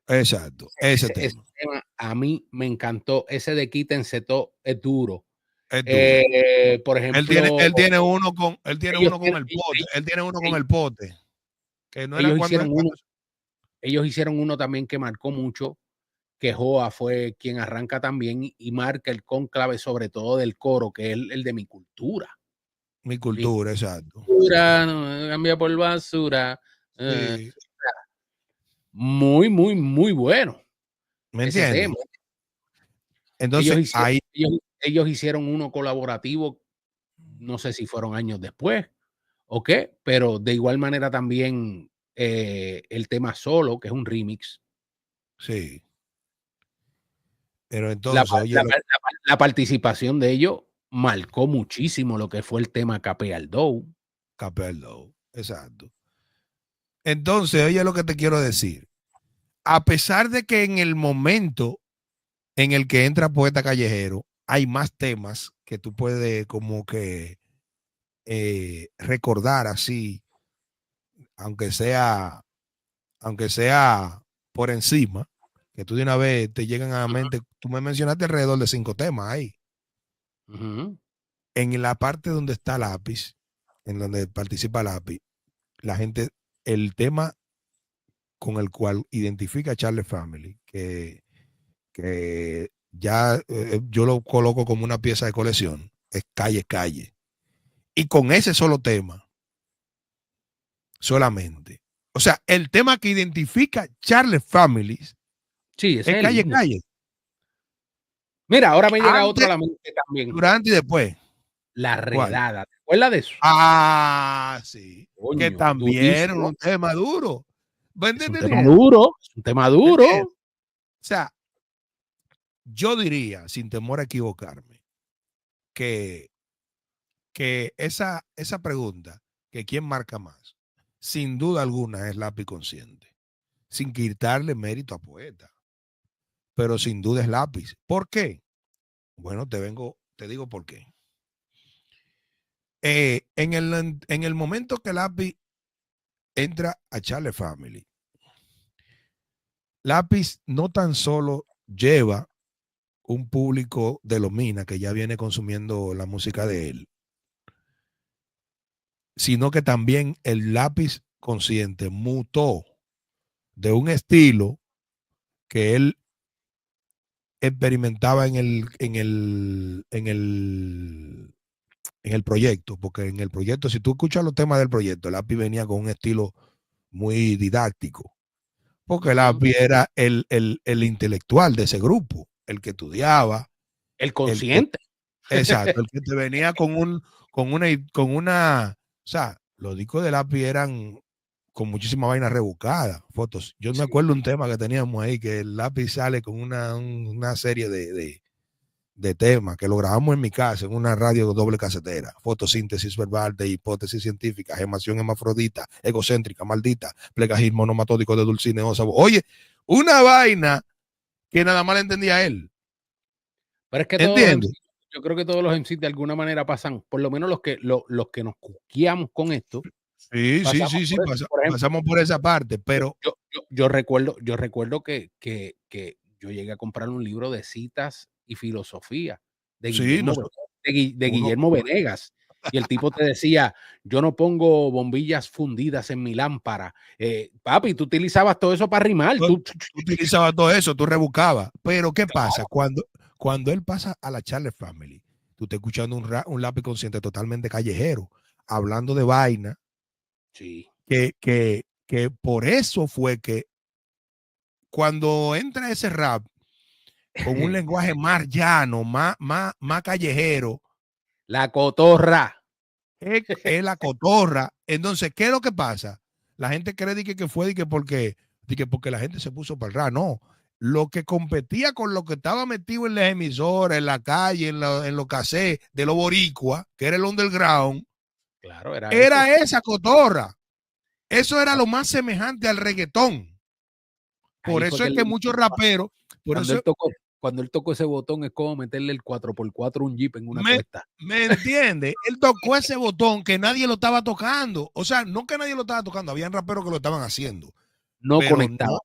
Exacto, ese tema. Ese tema a mí me encantó. Ese de Quítense Todo es duro. Es duro. Por ejemplo, él tiene uno con el pote. Él tiene uno con el pote. Que no era ellos hicieron uno también que marcó mucho, que Joa fue quien arranca también y marca el cónclave, sobre todo del coro, que es el de Mi Cultura. Mi cultura, exacto. Cultura no cambia por basura. Sí. Muy, muy, muy bueno. ¿Me entiendes? Entonces, ellos hicieron uno colaborativo, no sé si fueron años después o qué, pero de igual manera también el tema Solo, que es un remix. Sí. Pero entonces, la participación de ellos marcó muchísimo lo que fue el tema Capé al Dow. Capé al Dow, exacto. Entonces, oye lo que te quiero decir. A pesar de que en el momento en el que entra Poeta Callejero, hay más temas que tú puedes como que recordar así, aunque sea por encima, que tú de una vez te llegan a la mente. Tú me mencionaste alrededor de 5 temas ahí. En la parte donde está Lápiz, en donde participa Lápiz, la gente, el tema con el cual identifica a Charles Family, que ya yo lo coloco como una pieza de colección, es Calle Calle. Y con ese solo tema, solamente. O sea, el tema que identifica Charles Family, sí, es Calle Calle. Mira, ahora me llega otro a la mente también. Durante y después. La Redada. ¿Te acuerdas de eso? Ah, sí. Coño, que también era un tema duro. Es un tema duro. Es un tema duro. O sea, yo diría, sin temor a equivocarme, que esa pregunta, que quién marca más, sin duda alguna es Lápiz Consciente, sin quitarle mérito a Poeta, pero sin duda es Lápiz. ¿Por qué? Bueno, te digo por qué. En el momento que Lápiz entra a Charles Family, Lápiz no tan solo lleva un público de Lomina que ya viene consumiendo la música de él, sino que también el Lápiz Consciente mutó de un estilo que él experimentaba en el proyecto, porque en el proyecto, si tú escuchas los temas del proyecto, el Lápiz venía con un estilo muy didáctico, porque el Lápiz era el intelectual de ese grupo, el que estudiaba. El consciente. Exacto, el que te venía con una, o sea, los discos de lápiz eran con muchísima vaina rebuscada, fotos. Yo me acuerdo un tema que teníamos ahí, que el lápiz sale con una serie de temas que lo grabamos en mi casa, en una radio doble casetera: fotosíntesis verbal de hipótesis científica, gemación hermafrodita, egocéntrica, maldita, plegajismo nomatódico de Dulcinea. Oye, una vaina que nada más la entendía él. Pero es que ¿Entiendes? yo creo que todos los MCs de alguna manera pasan, por lo menos los que nos cuqueamos con esto. Sí, pasamos por esa parte, pero yo recuerdo que yo llegué a comprar un libro de citas y filosofía de Guillermo Venegas, y el tipo te decía: yo no pongo bombillas fundidas en mi lámpara. Papi, tú utilizabas todo eso para rimar. Tú utilizabas todo eso, tú rebuscabas. Pero ¿qué pasa? Cuando él pasa a la Charles Family, tú estás escuchando un lápiz consciente totalmente callejero, hablando de vaina. Sí. Que por eso fue que cuando entra ese rap con un lenguaje más llano, más callejero, la cotorra. Es la cotorra. Entonces, ¿qué es lo que pasa? La gente cree que fue porque la gente se puso para el rap. No, lo que competía con lo que estaba metido en las emisoras, en la calle, en los cassettes de los boricuas, que era el underground, claro, era esa cotorra. Eso era lo más semejante al reggaetón. Por eso es que muchos raperos... Cuando él tocó ese botón, es como meterle el 4x4 a un Jeep en una cuesta. ¿Me entiende? Él tocó ese botón que nadie lo estaba tocando. O sea, no que nadie lo estaba tocando, habían raperos que lo estaban haciendo. No conectaba.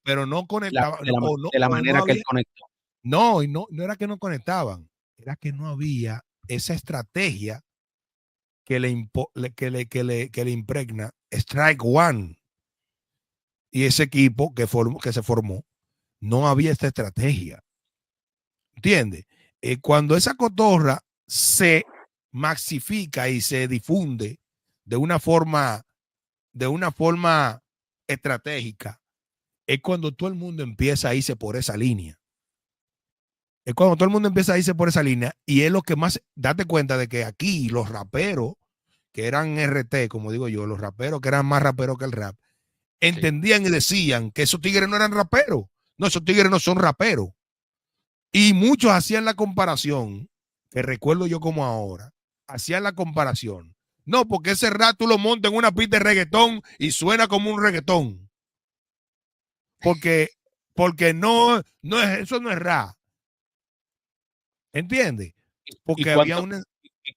Pero no conectaban. De la manera que él conectó. No era que no conectaban, era que no había esa estrategia que le impregna Strike One. Y ese equipo que se formó, no había esta estrategia. ¿Entiendes? Cuando esa cotorra se maxifica y se difunde de una forma estratégica, es cuando todo el mundo empieza a irse por esa línea. Es cuando todo el mundo empieza a irse por esa línea, y es lo que más, date cuenta de que aquí los raperos que eran RT, como digo yo, los raperos que eran más raperos que el rap, entendían y decían que esos tigres no eran raperos. No, esos tigres no son raperos. Y muchos hacían la comparación, que recuerdo yo como ahora, hacían la comparación. No, porque ese rap tú lo montas en una pista de reggaetón y suena como un reggaetón. Porque no es, eso no es rap. ¿Entiendes? Porque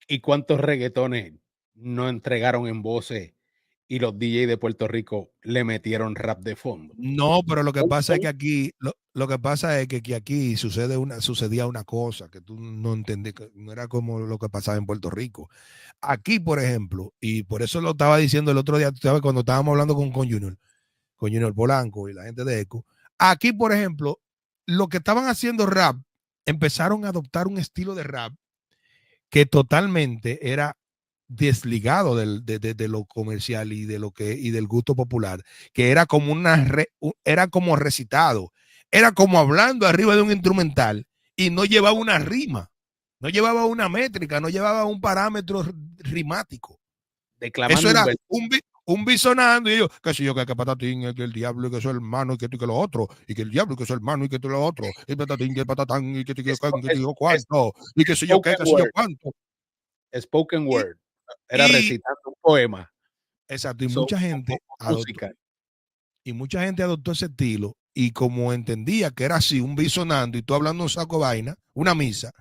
¿Y cuántos reggaetones no entregaron en voces y los DJ de Puerto Rico le metieron rap de fondo? No, pero lo que pasa es que aquí, lo que pasa es que aquí sucedía una cosa que tú no entendías, que no era como lo que pasaba en Puerto Rico. Aquí, por ejemplo, y por eso lo estaba diciendo el otro día, ¿sabes? Cuando estábamos hablando con Junior Polanco y la gente de ECO, aquí, por ejemplo, lo que estaban haciendo rap, empezaron a adoptar un estilo de rap que totalmente era desligado de lo comercial y del gusto popular, que era como era como recitado, era como hablando arriba de un instrumental, y no llevaba una rima, no llevaba una métrica, no llevaba un parámetro rimático. Declamando. Eso era un bisonando, y yo, que si yo, que patatín, que el diablo, y que eso es hermano, y que tú, que lo otro, y que el diablo, y que eso es hermano, y que tú lo otro, y patatín, que patatán, y que yo cuánto, y que si yo, que si yo cuánto. Spoken word. Era recitando un poema. Exacto, y mucha gente adoptó ese estilo, y como entendía que era así, un bisonando, y tú hablando un saco de vaina, una misa,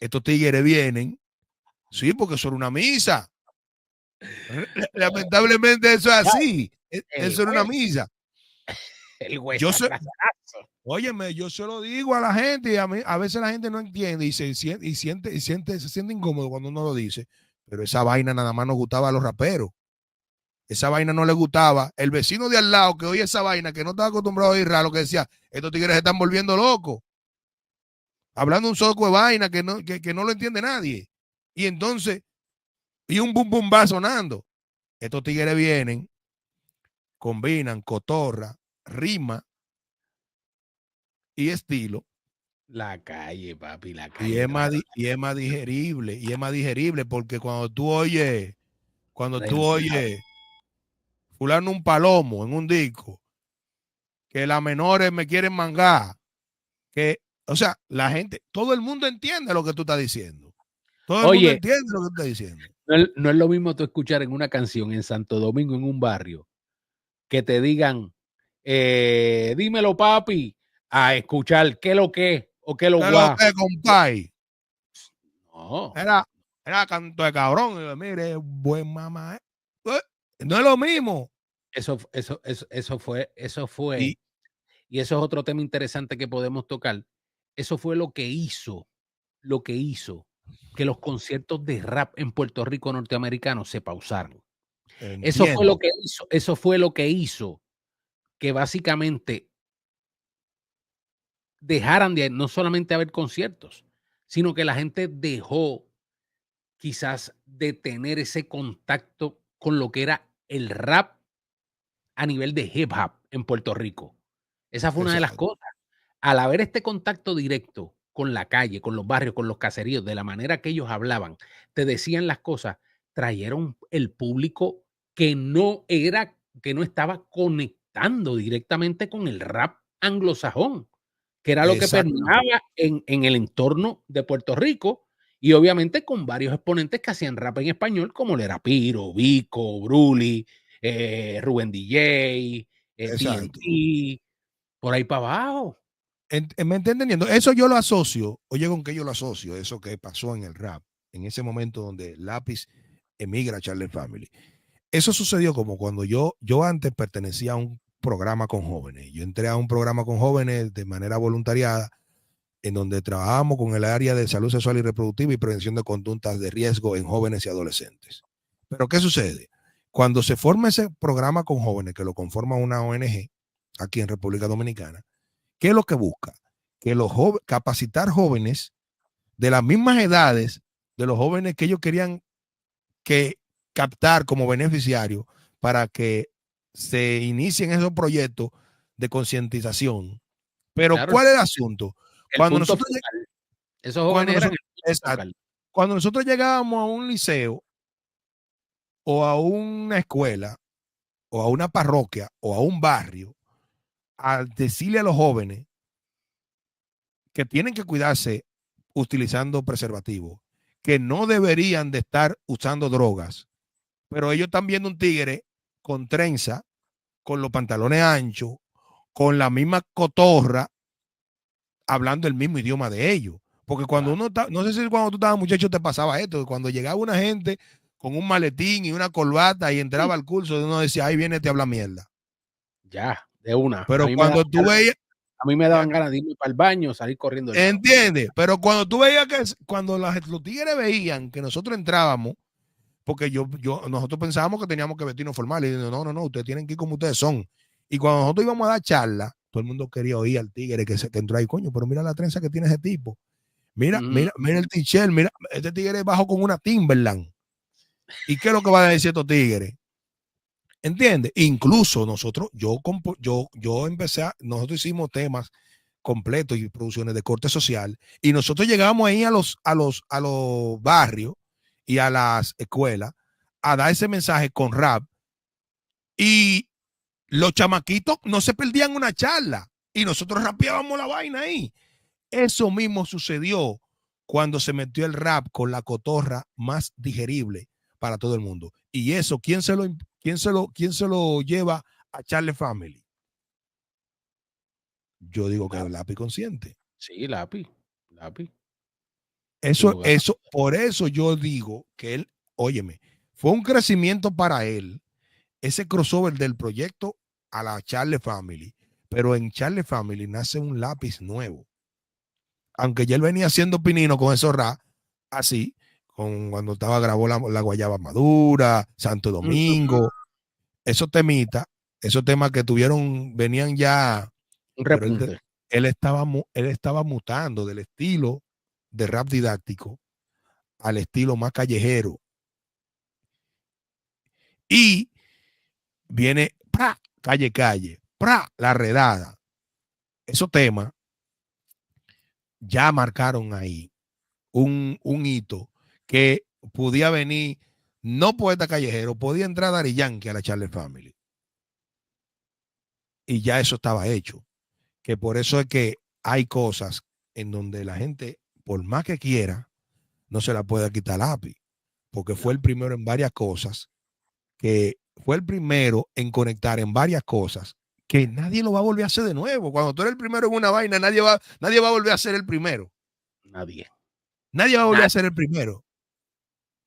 estos tigres vienen, sí, porque eso era una misa. Lamentablemente eso es así. Eso era una misa. Óyeme, yo se lo digo a la gente, y a veces la gente no entiende y se siente incómodo cuando uno lo dice, pero esa vaina nada más nos gustaba a los raperos. Esa vaina no le gustaba. El vecino de al lado que oye esa vaina, que no estaba acostumbrado a oír raro, que decía, estos tigres se están volviendo locos. Hablando un soco de vaina que no lo entiende nadie. Y entonces, y un bum bum va sonando. Estos tigres vienen, combinan cotorra, rima y estilo, La calle, papi, la Y calle. es más, y es más digerible, y es más digerible porque cuando tú oyes fulano un palomo en un disco, que las menores me quieren mangar, que, o sea, la gente, todo el mundo entiende lo que tú estás diciendo. Todo el mundo Oye, entiende lo que tú estás diciendo. no es lo mismo tú escuchar en una canción en Santo Domingo, en un barrio, que te digan, dímelo, papi, a escuchar qué lo que o qué lo ¿Qué es lo guá. que, compay? No, Era canto de cabrón. Y yo, mire, buen mamá. No es lo mismo. eso Y fue, y eso es otro tema interesante que podemos tocar. Eso fue lo que hizo que los conciertos de rap en Puerto Rico norteamericanos se pausaran. entiendo. Eso fue lo que hizo que básicamente dejaran de no solamente haber conciertos, sino que la gente dejó quizás de tener ese contacto con lo que era el rap a nivel de hip hop en Puerto Rico. Esa fue una de las Exacto. cosas. Al haber este contacto directo con la calle, con los barrios, con los caseríos, de la manera que ellos hablaban, te decían las cosas, trajeron el público que no estaba conectando directamente con el rap anglosajón, que era lo que Exactamente. permeaba en el entorno de Puerto Rico, y obviamente con varios exponentes que hacían rap en español, como lo era Piro, Vico, Bruli, Rubén DJ, Exacto. TNT, por ahí para abajo. ¿Me está entendiendo? Eso yo lo asocio, oye, con que yo lo asocio, eso que pasó en el rap, en ese momento donde Lápiz emigra a Charlie Family. Eso sucedió como cuando yo antes pertenecía a un programa con jóvenes. Yo entré a un programa con jóvenes de manera voluntariada, en donde trabajamos con el área de salud sexual y reproductiva y prevención de conductas de riesgo en jóvenes y adolescentes. Pero ¿qué sucede? Cuando se forma ese programa con jóvenes, que lo conforma una ONG aquí en República Dominicana, ¿qué es lo que busca? Que capacitar jóvenes de las mismas edades de los jóvenes que ellos querían que captar como beneficiarios para que se inicien esos proyectos de concientización. Pero Claro, ¿cuál es el asunto? el Cuando punto nosotros, focal. Esos cuando jóvenes eran nosotros, el punto exacto, focal. cuando nosotros llegábamos a un liceo o a una escuela o a una parroquia o a un barrio a decirle a los jóvenes que tienen que cuidarse utilizando preservativos, que no deberían de estar usando drogas, pero ellos están viendo un tigre con trenza, con los pantalones anchos, con la misma cotorra, hablando el mismo idioma de ellos. Porque cuando Claro. uno está, no sé si cuando tú estabas muchacho te pasaba esto, cuando llegaba una gente con un maletín y una corbata y entraba al curso, uno decía, ahí viene, te habla mierda. Ya, de una. Pero cuando tú veías, A mí me daban ganas de irme para el baño, salir corriendo del lado. ¿entiendes? Pero cuando tú veías que, cuando los tigres veían que nosotros entrábamos, porque nosotros pensábamos que teníamos que vestirnos formales, y no, ustedes tienen que ir como ustedes son. Y cuando nosotros íbamos a dar charla, todo el mundo quería oír al tigre que entró ahí, coño, pero mira la trenza que tiene ese tipo. Mira, mira el t-shirt, mira, este tigre bajo con una Timberland. ¿Y qué es lo que va a decir estos tigres? ¿Entiendes? Incluso nosotros, yo empecé nosotros hicimos temas completos y producciones de corte social, y nosotros llegamos ahí a los barrios y a las escuelas a dar ese mensaje con rap, y los chamaquitos no se perdían una charla y nosotros rapeábamos la vaina ahí. Eso mismo sucedió cuando se metió el rap con la cotorra más digerible para todo el mundo. Y eso, ¿quién se lo lleva a Charlie Family? Yo digo que el lápiz consciente. Sí, lápiz. Por eso yo digo que él, óyeme, fue un crecimiento para él, ese crossover del proyecto a la Charlie Family. Pero en Charlie Family nace un lápiz nuevo. Aunque ya él venía haciendo pinino con esos rap, así, cuando grabó la Guayaba Madura, Santo Domingo, esos temitas, esos temas que venían ya, Un pero repunte. él estaba mutando del estilo de rap didáctico al estilo más callejero. Y viene, calle, la redada. Esos temas ya marcaron ahí un hito que podía venir, no Poeta Callejero, podía entrar Daddy Yankee a la Charlie Family. Y ya eso estaba hecho. Que por eso es que hay cosas en donde la gente, por más que quiera, no se la puede quitar lápiz. Porque fue el primero en varias cosas, que fue el primero en conectar en varias cosas, que nadie lo va a volver a hacer de nuevo. Cuando tú eres el primero en una vaina, nadie va a volver a ser el primero. Nadie. Nadie va a volver a ser el primero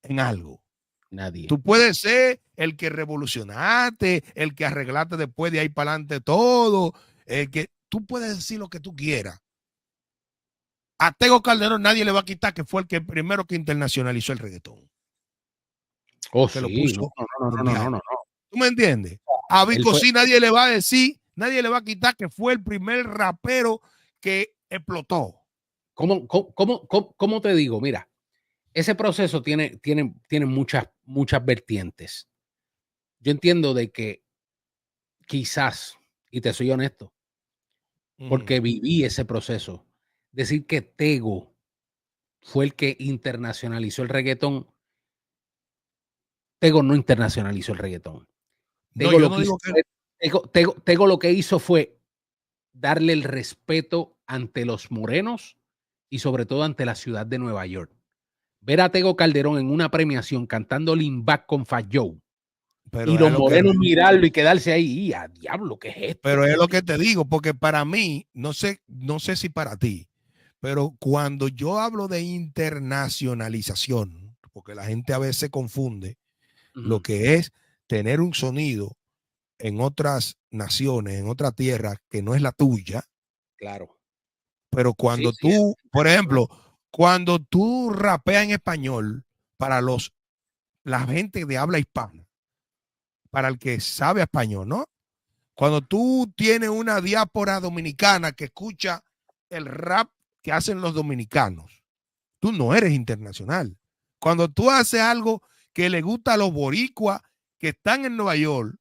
en algo. Nadie. Tú puedes ser el que revolucionaste, el que arreglaste después de ahí para adelante todo, el que tú puedes decir lo que tú quieras. A Tego Calderón nadie le va a quitar que fue el que primero que internacionalizó el reggaetón. Oh, que sí, lo puso no. ¿Tú me entiendes? A Vico sí nadie le va a decir, nadie le va a quitar que fue el primer rapero que explotó. ¿Cómo te digo? Mira, ese proceso tiene muchas vertientes. Yo entiendo de que quizás, y te soy honesto, porque viví ese proceso, decir que Tego fue el que internacionalizó el reggaetón. Tego no internacionalizó el reggaetón. Tego, Tego lo que hizo fue darle el respeto ante los morenos y sobre todo ante la ciudad de Nueva York. Ver a Tego Calderón en una premiación cantando Lean Back con Fat Joe y los morenos mirarlo y quedarse ahí, y a diablo, ¿qué es esto? Pero es lo que te digo, porque para mí, no sé si para ti, pero cuando yo hablo de internacionalización, porque la gente a veces confunde lo que es tener un sonido en otras naciones, en otra tierra que no es la tuya. Claro. Pero cuando tú, por ejemplo, cuando tú rapeas en español para la gente de habla hispana, para el que sabe español, ¿no? Cuando tú tienes una diáspora dominicana que escucha el rap que hacen los dominicanos, tú no eres internacional. Cuando tú haces algo que le gusta a los boricuas que están en Nueva York,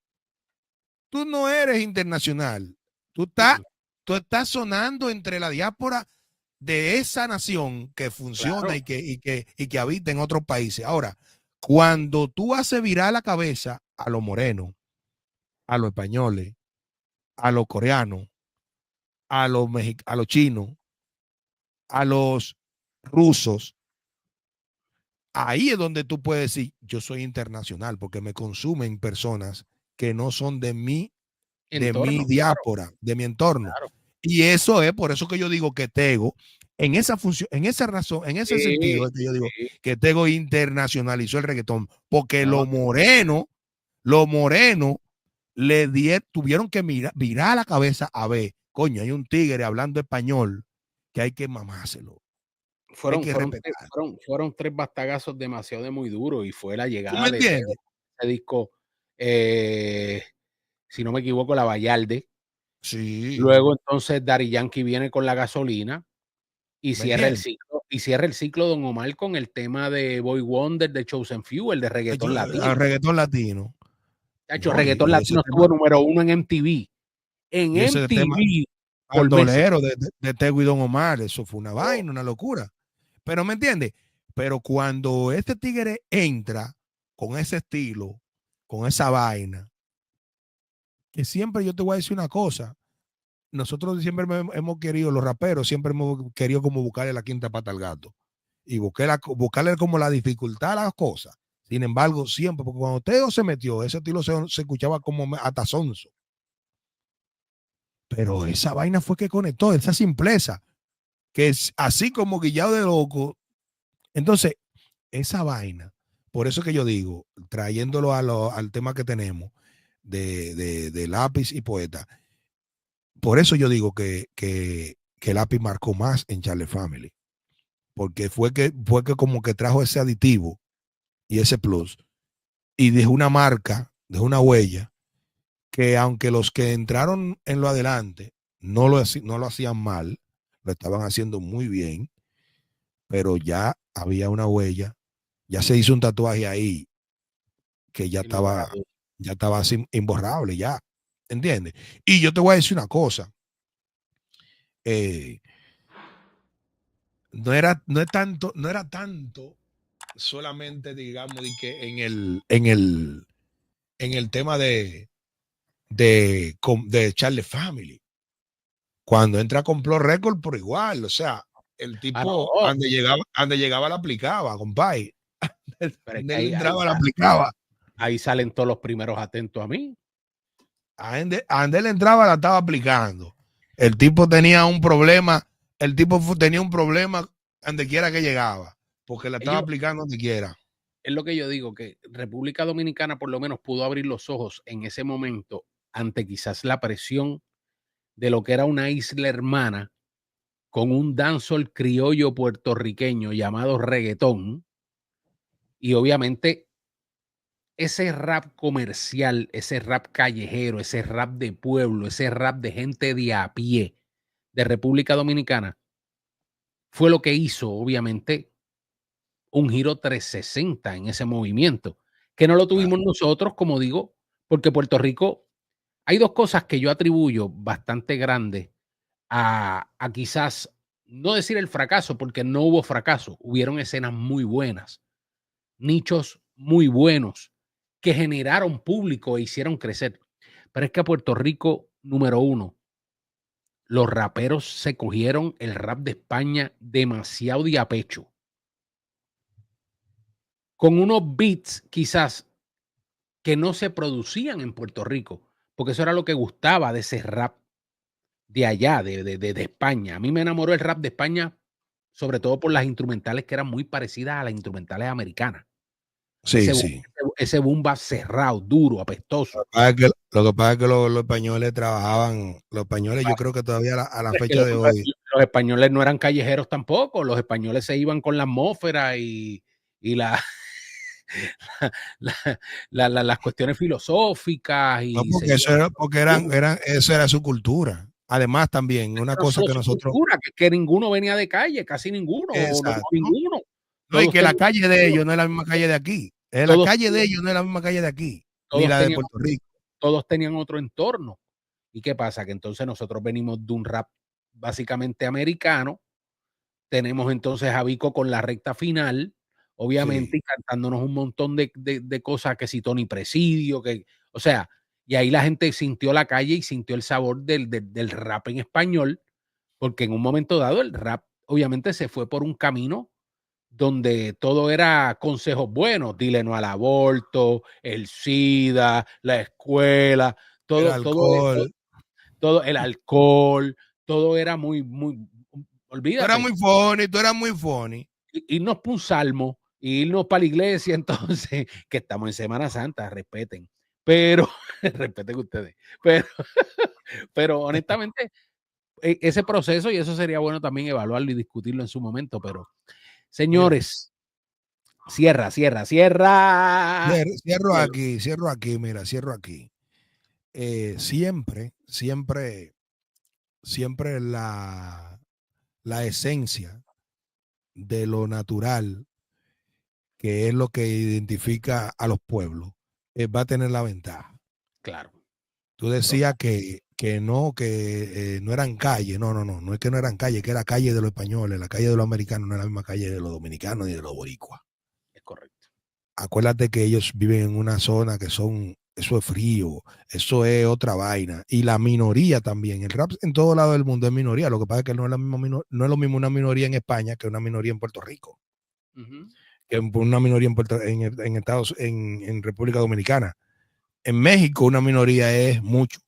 tú no eres internacional. Tú estás sonando entre la diáspora de esa nación que funciona y que habita en otros países. Ahora, cuando tú haces virar la cabeza a los morenos, a los españoles, a los coreanos, a los chinos, a los rusos, ahí es donde tú puedes decir, yo soy internacional, porque me consumen personas que no son de mi diáspora, de mi entorno. Claro. Y eso es por eso que yo digo que Tego, en esa función, en esa razón, en ese sentido, es que yo digo que Tego internacionalizó el reggaetón, porque los morenos tuvieron que virar la cabeza a ver, coño, hay un tigre hablando español que hay que mamárselo. Fueron 3 bastagazos demasiado de muy duros y fue la llegada de ese disco, si no me equivoco, La Vallarde. Sí. Luego entonces Daddy Yankee viene con La Gasolina y cierra el ciclo Don Omar con el tema de Boy Wonder, de Chosen Few, el de reggaetón latino. Reggaetón latino. Reggaetón latino estuvo número 1 en MTV. En MTV. Bandolero de Tego y Don Omar, eso fue una vaina, una locura. Pero ¿me entiendes? Pero cuando este tigre entra con ese estilo, con esa vaina, que siempre yo te voy a decir una cosa, nosotros siempre hemos querido, los raperos, siempre hemos querido como buscarle la quinta pata al gato y buscarle como la dificultad a las cosas. Sin embargo, siempre, porque cuando Tego se metió, ese estilo se escuchaba como hasta sonso. Pero esa vaina fue que conectó, esa simpleza, que es así como guillado de loco. Entonces, esa vaina, por eso que yo digo, trayéndolo al tema que tenemos de Lápiz y Poeta, por eso yo digo que Lápiz marcó más en Charlie Family, porque fue que como que trajo ese aditivo y ese plus, y dejó una marca, dejó una huella, que aunque los que entraron en lo adelante no lo hacían mal, lo estaban haciendo muy bien, pero ya había una huella, ya se hizo un tatuaje ahí que ya estaba así imborrable, ya, ¿entiendes? Y yo te voy a decir una cosa, no era tanto solamente, digamos, de que en el tema de Charlie Family. Cuando entra con Complot Record por igual, o sea, el tipo donde llegaba la aplicaba, compadre. Donde él entraba la aplicaba. Ahí salen todos los primeros atentos a mí. A donde él entraba la estaba aplicando. El tipo tenía un problema, donde quiera que llegaba, porque la estaba aplicando donde quiera. Es lo que yo digo, que República Dominicana por lo menos pudo abrir los ojos en ese momento ante quizás la presión de lo que era una isla hermana con un dancehall criollo puertorriqueño llamado reggaetón, y obviamente ese rap comercial, ese rap callejero, ese rap de pueblo, ese rap de gente de a pie de República Dominicana fue lo que hizo, obviamente, un giro 360 en ese movimiento, que no lo tuvimos nosotros, como digo, porque Puerto Rico, hay dos cosas que yo atribuyo bastante grandes a quizás, no decir el fracaso, porque no hubo fracaso, hubieron escenas muy buenas, nichos muy buenos, que generaron público e hicieron crecer. Pero es que a Puerto Rico, número uno, los raperos se cogieron el rap de España demasiado de a pecho, con unos beats quizás que no se producían en Puerto Rico, porque eso era lo que gustaba de ese rap de allá, de España. A mí me enamoró el rap de España, sobre todo por las instrumentales que eran muy parecidas a las instrumentales americanas. Sí, sí. Ese boom bap cerrado, duro, apestoso. Lo que pasa es que los españoles trabajaban, los españoles yo creo que todavía a la fecha de hoy. Los españoles no eran callejeros tampoco, los españoles se iban con la atmósfera y las cuestiones filosóficas. Y no, porque eso era su cultura. Además, también una cosa que nosotros. Cultura, que ninguno venía de calle, casi ninguno. Exacto. Ninguno. No, y que la calle de ellos no es la misma calle de aquí. La calle de ellos no es la misma calle de aquí, ni la de Puerto Rico. Todos tenían otro entorno. ¿Y qué pasa? Que entonces nosotros venimos de un rap básicamente americano. Tenemos entonces a Vico con la recta final, obviamente, y cantándonos un montón de cosas, que si Tony Presidio, o sea, y ahí la gente sintió la calle y sintió el sabor del rap en español, porque en un momento dado el rap obviamente se fue por un camino donde todo era consejos buenos, dile no al aborto, el SIDA, la escuela, todo el alcohol, todo era muy, olvídate. Tú eras muy funny. Irnos por un salmo, irnos para la iglesia, entonces, que estamos en Semana Santa, respeten, pero, respeten ustedes, pero honestamente, ese proceso, y eso sería bueno también evaluarlo y discutirlo en su momento, pero, señores, cierra. Cierro aquí, mira, cierro aquí. Siempre la esencia de lo natural, que es lo que identifica a los pueblos, va a tener la ventaja. Claro. Tú decías que no eran calles. No es que no eran calles, que era calle de los españoles, la calle de los americanos no es la misma calle de los dominicanos ni de los boricuas. Es correcto. Acuérdate que ellos viven en una zona eso es frío, eso es otra vaina. Y la minoría también. El rap en todo lado del mundo es minoría. Lo que pasa es que no es lo mismo una minoría en España que una minoría en Puerto Rico. Que una minoría en República Dominicana. En México una minoría es mucho.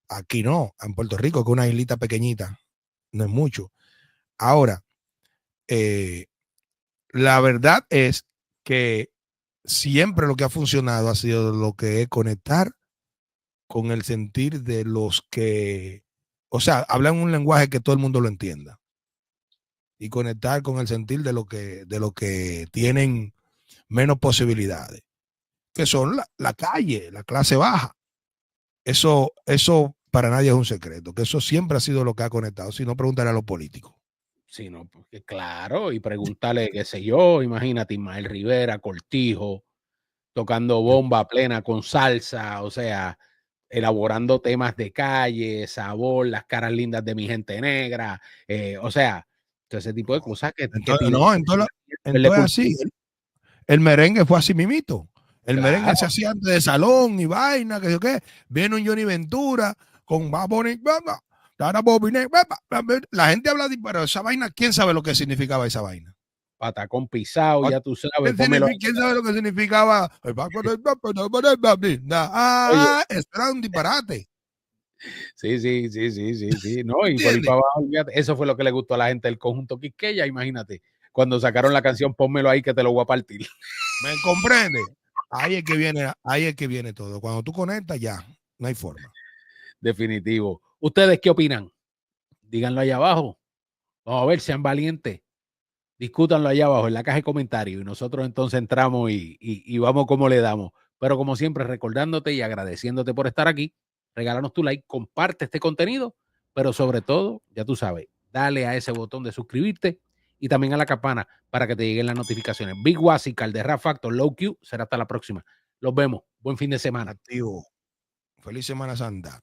Aquí no. En Puerto Rico, que es una islita pequeñita, no es mucho. Ahora, la verdad es que siempre lo que ha funcionado ha sido lo que es conectar con el sentir de los que, o sea, hablan un lenguaje que todo el mundo lo entienda y conectar con el sentir de lo que tienen menos posibilidades, que son la calle, la clase baja. Eso para nadie es un secreto, que eso siempre ha sido lo que ha conectado, si no preguntaré a los políticos. Sí, no, porque claro, y preguntarle, qué sé yo, imagínate, Ismael Rivera, Cortijo, tocando bomba plena con salsa, o sea, elaborando temas de calle, sabor, las caras lindas de mi gente negra, o sea, Ese tipo de cosas que entonces así. El merengue fue así mimito. El merengue se hacía antes de salón y vaina, que yo qué. Viene un Johnny Ventura con la gente habla de, pero esa vaina, ¿quién sabe lo que significaba esa vaina? Patacón pisado, ya tú sabes. ¿Quién sabe lo que significaba? Eso era un disparate. Sí. No, y por ahí para abajo, eso fue lo que le gustó a la gente del conjunto Quisqueya, imagínate. Cuando sacaron la canción, pónmelo ahí que te lo voy a partir. ¿Me comprende? Ahí es que viene todo. Cuando tú conectas, ya, no hay forma. Definitivo. ¿Ustedes qué opinan? Díganlo allá abajo. Vamos a ver, sean valientes. Discútanlo allá abajo en la caja de comentarios y nosotros entonces entramos y vamos como le damos. Pero como siempre, recordándote y agradeciéndote por estar aquí, regálanos tu like, comparte este contenido, pero sobre todo, ya tú sabes, dale a ese botón de suscribirte y también a la campana para que te lleguen las notificaciones. Big Wazzy, de Rap Factor, Low Q, será hasta la próxima. Los vemos. Buen fin de semana. Activo. Feliz Semana Santa.